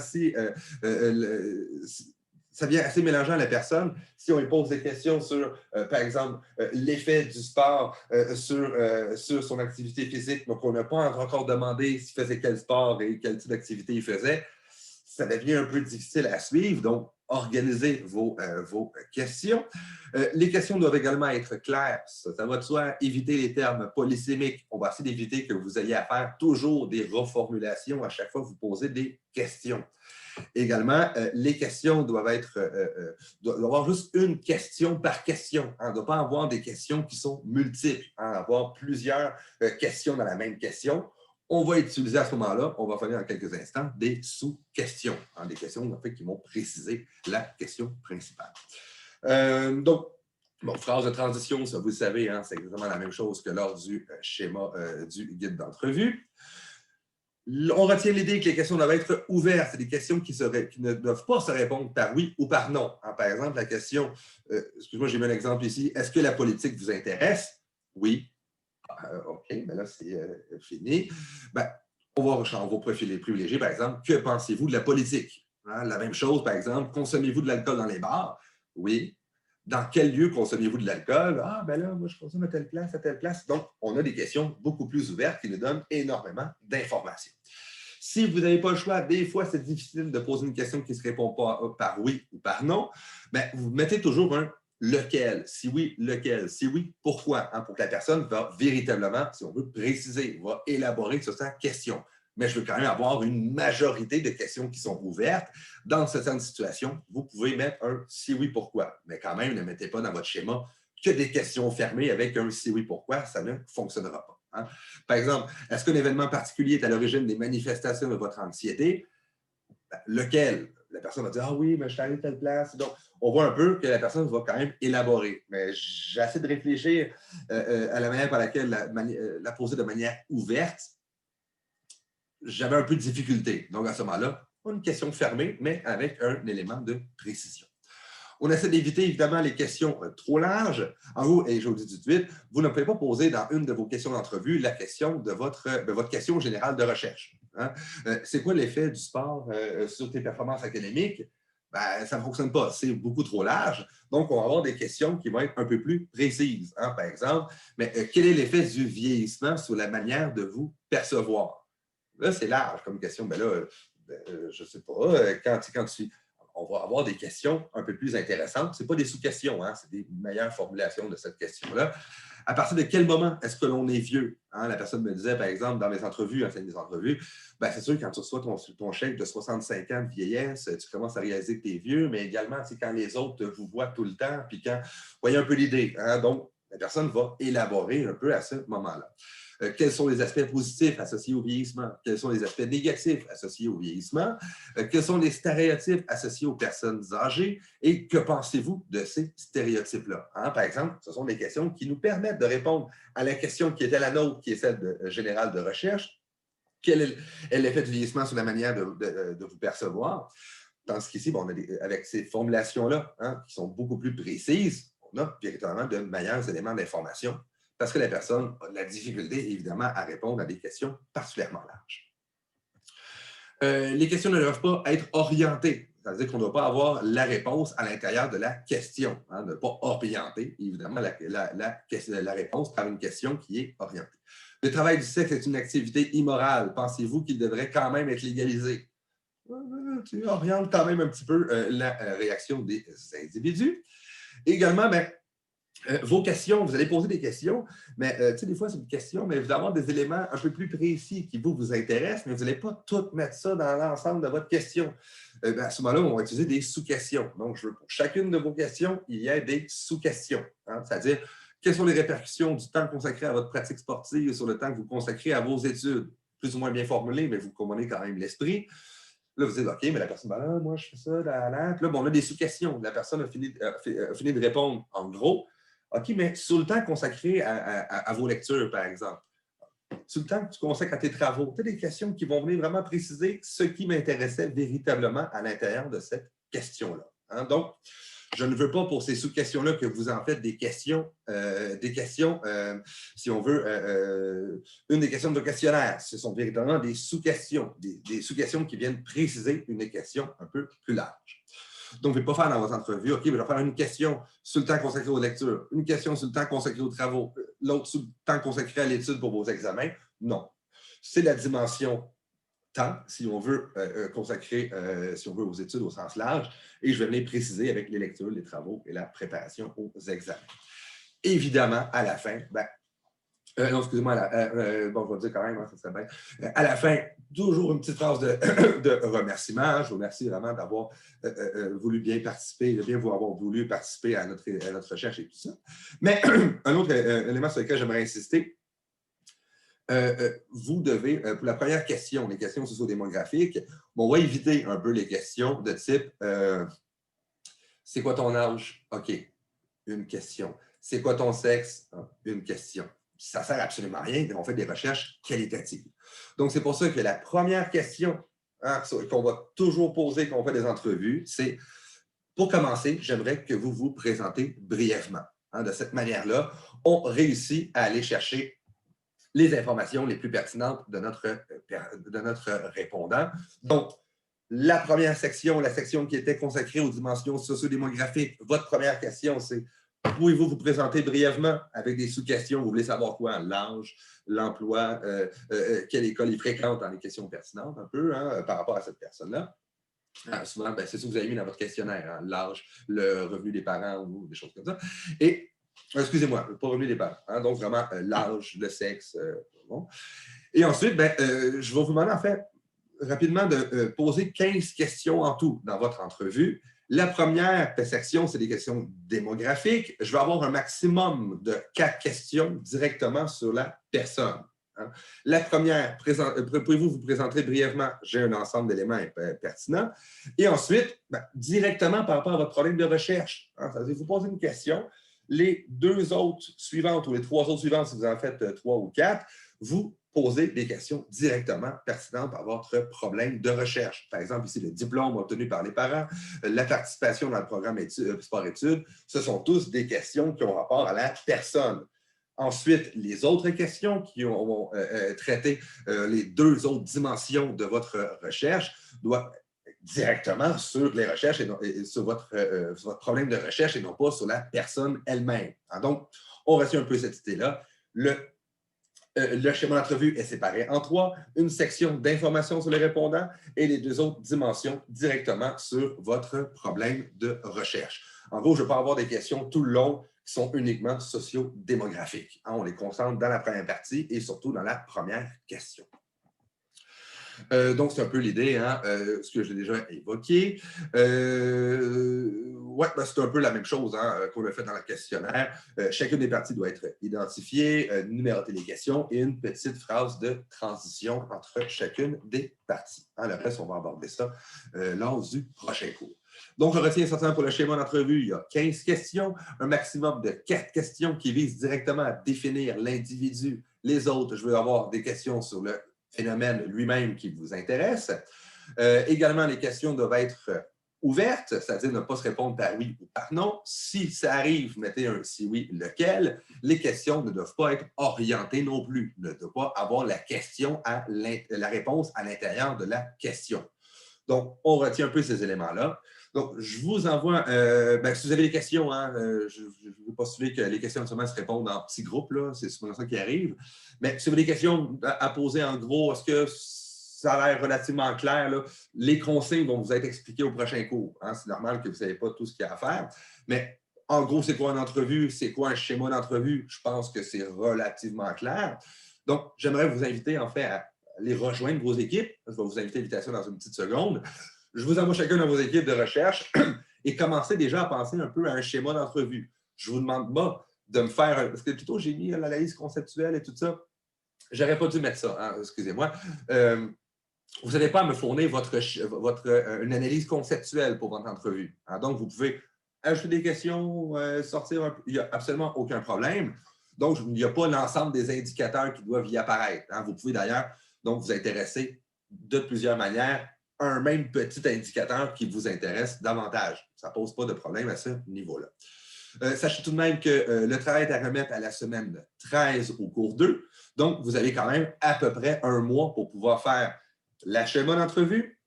ça vient assez mélangeant à la personne. Si on lui pose des questions sur, par exemple, l'effet du sport sur son activité physique, donc on n'a pas encore demandé s'il faisait quel sport et quel type d'activité il faisait, ça devient un peu difficile à suivre. Donc, organisez vos questions. Les questions doivent également être claires. Ça va de soi, éviter les termes polysémiques. On va essayer d'éviter que vous ayez à faire toujours des reformulations à chaque fois que vous posez des questions. Également, les questions doivent avoir juste une question par question. On ne doit pas avoir des questions qui sont multiples, avoir plusieurs questions dans la même question. On va utiliser à ce moment-là, on va faire dans quelques instants, des sous-questions, des questions en fait, qui vont préciser la question principale. Phrase de transition, ça vous le savez, c'est exactement la même chose que lors du schéma du guide d'entrevue. On retient l'idée que les questions doivent être ouvertes. C'est des questions qui ne doivent pas se répondre par oui ou par non. Par exemple, la question, excuse-moi, j'ai mis un exemple ici, est-ce que la politique vous intéresse? Oui. OK, là, c'est fini. On va privilégier, par exemple, que pensez-vous de la politique? La même chose, par exemple, consommez-vous de l'alcool dans les bars? Oui. Dans quel lieu consommez-vous de l'alcool? Là, moi, je consomme à telle place, à telle place. Donc, on a des questions beaucoup plus ouvertes qui nous donnent énormément d'informations. Si vous n'avez pas le choix, des fois, c'est difficile de poser une question qui ne se répond pas par oui ou par non, vous mettez toujours un lequel. Si oui, lequel. Si oui, pourquoi? Pour que la personne va véritablement, si on veut, préciser, va élaborer sur sa question. mais je veux quand même avoir une majorité de questions qui sont ouvertes. Dans certaines situations, vous pouvez mettre un « si oui, pourquoi », mais quand même, ne mettez pas dans votre schéma que des questions fermées avec un « si oui, pourquoi », ça ne fonctionnera pas. Hein. Par exemple, est-ce qu'un événement particulier est à l'origine des manifestations de votre anxiété? Lequel? La personne va dire « Ah oui, mais je suis allé à telle place. » Donc, on voit un peu que la personne va quand même élaborer. Mais j'ai essayé de réfléchir à la manière par laquelle la poser de manière ouverte. J'avais un peu de difficulté. Donc, à ce moment-là, une question fermée, mais avec un élément de précision. On essaie d'éviter évidemment les questions trop larges. En gros, et je vous le dis tout de suite, vous ne pouvez pas poser dans une de vos questions d'entrevue la question de votre question générale de recherche. Hein? C'est quoi l'effet du sport sur tes performances académiques? Ben, ça ne fonctionne pas, c'est beaucoup trop large. Donc, on va avoir des questions qui vont être un peu plus précises. Hein? Par exemple, mais quel est l'effet du vieillissement sur la manière de vous percevoir? Là, c'est large comme question. Ben là, je ne sais pas, quand tu on va avoir des questions un peu plus intéressantes. Ce n'est pas des sous-questions, hein, c'est des meilleures formulations de cette question-là. À partir de quel moment est-ce que l'on est vieux? Hein, la personne me disait, par exemple, dans mes entrevues, des entrevues, ben, c'est sûr, quand tu reçois ton chèque de 65 ans de vieillesse, tu commences à réaliser que tu es vieux, mais également, quand les autres vous voient tout le temps, puis quand, vous voyez un peu l'idée. Hein, donc, la personne va élaborer un peu à ce moment-là. Quels sont les aspects positifs associés au vieillissement? Quels sont les aspects négatifs associés au vieillissement? Quels sont les stéréotypes associés aux personnes âgées? Et que pensez-vous de ces stéréotypes-là? Hein, par exemple, ce sont des questions qui nous permettent de répondre à la question qui était la nôtre, qui est celle générale de recherche. Quel est l'effet du vieillissement sur la manière de vous percevoir? Dans ce qu'ici, bon, avec ces formulations-là, hein, qui sont beaucoup plus précises, on a véritablement de meilleurs éléments d'information parce que la personne a de la difficulté, évidemment, à répondre à des questions particulièrement larges. Les questions ne doivent pas être orientées. C'est-à-dire qu'on ne doit pas avoir la réponse à l'intérieur de la question. Hein, ne pas orienter, évidemment, la réponse par une question qui est orientée. Le travail du sexe est une activité immorale. Pensez-vous qu'il devrait quand même être légalisé? Tu orientes quand même un petit peu la réaction des individus. Également, ben, vos questions, vous allez poser des questions, mais tu sais, des fois, c'est une question, mais vous allez avoir des éléments un peu plus précis qui vous intéressent, mais vous n'allez pas tout mettre ça dans l'ensemble de votre question. Ben, à ce moment-là, on va utiliser des sous-questions. Donc, je veux pour chacune de vos questions, il y a des sous-questions. Hein, c'est-à-dire, quelles sont les répercussions du temps consacré à votre pratique sportive sur le temps que vous consacrez à vos études? Plus ou moins bien formulé, mais vous comprenez quand même l'esprit. Là, vous dites, OK, mais la personne, ben là, moi, je fais ça, là. Puis là, bon, on a des sous-questions. La personne a fini de répondre en gros. OK, mais sur le temps consacré à vos lectures, par exemple, sur le temps que tu consacres à tes travaux, tu as des questions qui vont venir vraiment préciser ce qui m'intéressait véritablement à l'intérieur de cette question-là. Hein? Donc, je ne veux pas pour ces sous-questions-là que vous en faites des questions, si on veut, une des questions de questionnaire. Ce sont véritablement des sous-questions, des sous-questions qui viennent préciser une question un peu plus large. Donc, je ne vais pas faire dans votre entrevue, OK, mais je vais faire une question sur le temps consacré aux lectures, une question sur le temps consacré aux travaux, l'autre sur le temps consacré à l'étude pour vos examens. Non. C'est la dimension temps, si on veut consacrer, si on veut, aux études au sens large, et je vais venir préciser avec les lectures, les travaux et la préparation aux examens. Évidemment, à la fin, non, excusez-moi, bon, je vais dire quand même, hein, ça serait bien. À la fin, toujours une petite phrase de remerciement. Je vous remercie vraiment d'avoir voulu bien participer, de bien vous avoir voulu participer à notre recherche et tout ça. Mais un autre élément sur lequel j'aimerais insister, vous devez, pour la première question, les questions sociodémographiques, on va éviter un peu les questions de type c'est quoi ton âge? OK, une question. C'est quoi ton sexe? Une question. Ça ne sert absolument à rien, on fait des recherches qualitatives. Donc, c'est pour ça que la première question qu'on va toujours poser quand on fait des entrevues, c'est pour commencer, j'aimerais que vous vous présentez brièvement. Hein, de cette manière-là, on réussit à aller chercher les informations les plus pertinentes de notre répondant. Donc, la première section, la section qui était consacrée aux dimensions sociodémographiques, votre première question, c'est pouvez-vous vous présenter brièvement avec des sous-questions? Vous voulez savoir quoi? L'âge, l'emploi, quelle école il fréquente dans les questions pertinentes un peu hein, par rapport à cette personne-là. Souvent, c'est ce que vous avez mis dans votre questionnaire, hein, l'âge, le revenu des parents ou des choses comme ça. Et Excusez-moi, pas revenu des parents. Hein, donc, vraiment, l'âge, le sexe. Bon. Et ensuite, je vais vous demander, en fait, rapidement, de poser 15 questions en tout dans votre entrevue. La première section, c'est des questions démographiques. Je vais avoir un maximum de 4 questions directement sur la personne. Hein. La première, pouvez-vous vous présenter brièvement? J'ai un ensemble d'éléments pertinents. Et ensuite, directement par rapport à votre problème de recherche. Hein, ça veut dire, vous posez une question. Les 2 autres suivantes ou les 3 autres suivantes, si vous en faites 3 ou 4, vous posez des questions directement pertinentes à votre problème de recherche. Par exemple, ici, le diplôme obtenu par les parents, la participation dans le programme sport-études, ce sont tous des questions qui ont rapport à la personne. Ensuite, les autres questions qui ont traité les 2 autres dimensions de votre recherche doivent directement sur les recherches et sur votre problème de recherche et non pas sur la personne elle-même. Donc, on retient un peu cette idée-là. Le schéma d'entrevue est séparé en 3, une section d'informations sur les répondants et les 2 autres dimensions directement sur votre problème de recherche. En gros, je ne vais pas avoir des questions tout le long qui sont uniquement socio-démographiques. On les concentre dans la première partie et surtout dans la première question. Donc, c'est un peu l'idée, hein, ce que j'ai déjà évoqué. Ouais, c'est un peu la même chose hein, qu'on a fait dans le questionnaire. Chacune des parties doit être identifiée, numéroter les questions et une petite phrase de transition entre chacune des parties. Hein, le reste, on va aborder ça lors du prochain cours. Donc, je retiens certainement pour le schéma d'entrevue, il y a 15 questions, un maximum de 4 questions qui visent directement à définir l'individu. Les autres, je veux avoir des questions sur le phénomène lui-même qui vous intéresse. Également, les questions doivent être ouvertes, c'est-à-dire ne pas se répondre par oui ou par non. Si ça arrive, mettez un si oui, lequel. Les questions ne doivent pas être orientées non plus, ne doivent pas avoir la question la réponse à l'intérieur de la question. Donc, on retient un peu ces éléments-là. Donc, je vous envoie, si vous avez des questions, hein, je ne veux pas soulever que les questions seulement se répondent en petits groupes, c'est souvent ça qui arrive. Mais si vous avez des questions à poser en gros, est-ce que ça a l'air relativement clair? Là? Les consignes vont vous être expliquées au prochain cours. Hein? C'est normal que vous ne savez pas tout ce qu'il y a à faire. Mais en gros, c'est quoi une entrevue? C'est quoi un schéma d'entrevue? Je pense que c'est relativement clair. Donc, j'aimerais vous inviter en fait à les rejoindre vos équipes. Je vais vous inviter à l'invitation dans une petite seconde. Je vous envoie chacun dans vos équipes de recherche et commencez déjà à penser un peu à un schéma d'entrevue. Je ne vous demande pas de me faire, parce que plutôt j'ai mis l'analyse conceptuelle et tout ça. Je n'aurais pas dû mettre ça, hein, excusez-moi. Vous n'avez pas à me fournir une analyse conceptuelle pour votre entrevue. Hein. Donc, vous pouvez ajouter des questions, sortir un peu. Il n'y a absolument aucun problème. Donc, il n'y a pas l'ensemble des indicateurs qui doivent y apparaître. Hein. Vous pouvez d'ailleurs donc vous intéresser de plusieurs manières à un même petit indicateur qui vous intéresse davantage. Ça ne pose pas de problème à ce niveau-là. Sachez tout de même que le travail est à remettre à la semaine 13 au cours 2. Donc, vous avez quand même à peu près un mois pour pouvoir faire la schéma d'entrevue,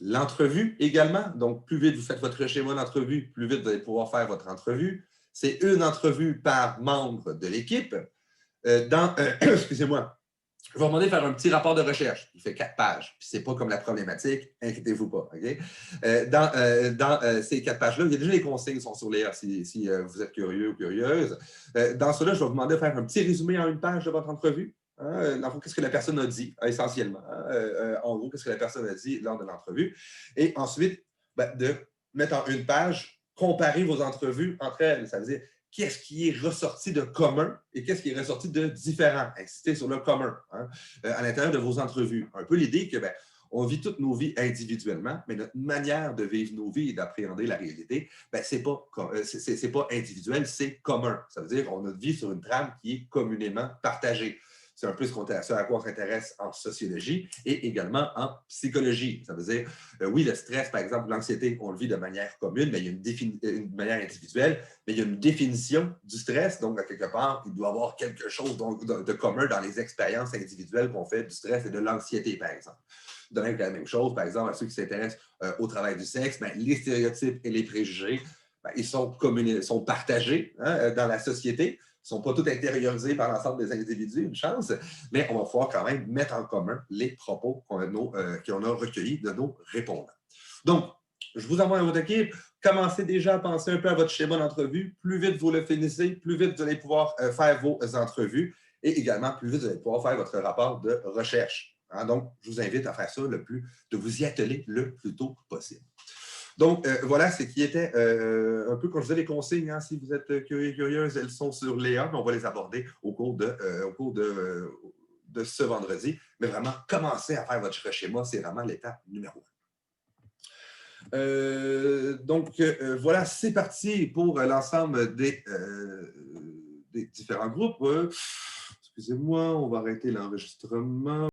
l'entrevue également. Donc, plus vite vous faites votre schéma d'entrevue, plus vite vous allez pouvoir faire votre entrevue. C'est une entrevue par membre de l'équipe. Excusez-moi, je vais vous demander de faire un petit rapport de recherche. Il fait 4 pages. Puis c'est pas comme la problématique, inquiétez-vous pas. Okay? Dans ces 4 pages-là, il y a déjà les consignes qui sont sur les si vous êtes curieux ou curieuse. Dans cela, je vais vous demander de faire un petit résumé en une page de votre entrevue. Hein? En gros, qu'est-ce que la personne a dit, essentiellement. Hein? En gros, qu'est-ce que la personne a dit lors de l'entrevue. Et ensuite, de mettre en une page, comparer vos entrevues entre elles. Ça veut dire qu'est-ce qui est ressorti de commun et qu'est-ce qui est ressorti de différent. Insister sur le commun hein, à l'intérieur de vos entrevues. Un peu l'idée que on vit toutes nos vies individuellement, mais notre manière de vivre nos vies et d'appréhender la réalité, ce n'est pas individuel, c'est commun. Ça veut dire qu'on a vie sur une trame qui est communément partagée. C'est un peu ce à quoi on s'intéresse en sociologie et également en psychologie. Ça veut dire, oui, le stress, par exemple, l'anxiété, on le vit de manière commune, mais il y a une manière individuelle, mais il y a une définition du stress. Donc, à quelque part, il doit y avoir quelque chose de commun dans les expériences individuelles qu'on fait du stress et de l'anxiété, par exemple. De même que la même chose, par exemple, à ceux qui s'intéressent au travail du sexe, les stéréotypes et les préjugés, ils sont partagés hein, dans la société. Ils ne sont pas tous intériorisés par l'ensemble des individus, une chance, mais on va pouvoir quand même mettre en commun les propos qu'on a recueillis de nos répondants. Donc, je vous envoie à votre équipe. Commencez déjà à penser un peu à votre schéma d'entrevue. Plus vite vous le finissez, plus vite vous allez pouvoir faire vos entrevues et également plus vite vous allez pouvoir faire votre rapport de recherche. Hein? Donc, je vous invite à faire ça de vous y atteler le plus tôt possible. Donc, voilà ce qui était un peu, comme je disais, les consignes. Hein, si vous êtes curieux, curieuse, elles sont sur Léa, mais on va les aborder au cours de ce vendredi. Mais vraiment, commencez à faire votre schéma, c'est vraiment l'étape numéro 1. Donc, voilà, c'est parti pour l'ensemble des différents groupes. Excusez-moi, on va arrêter l'enregistrement.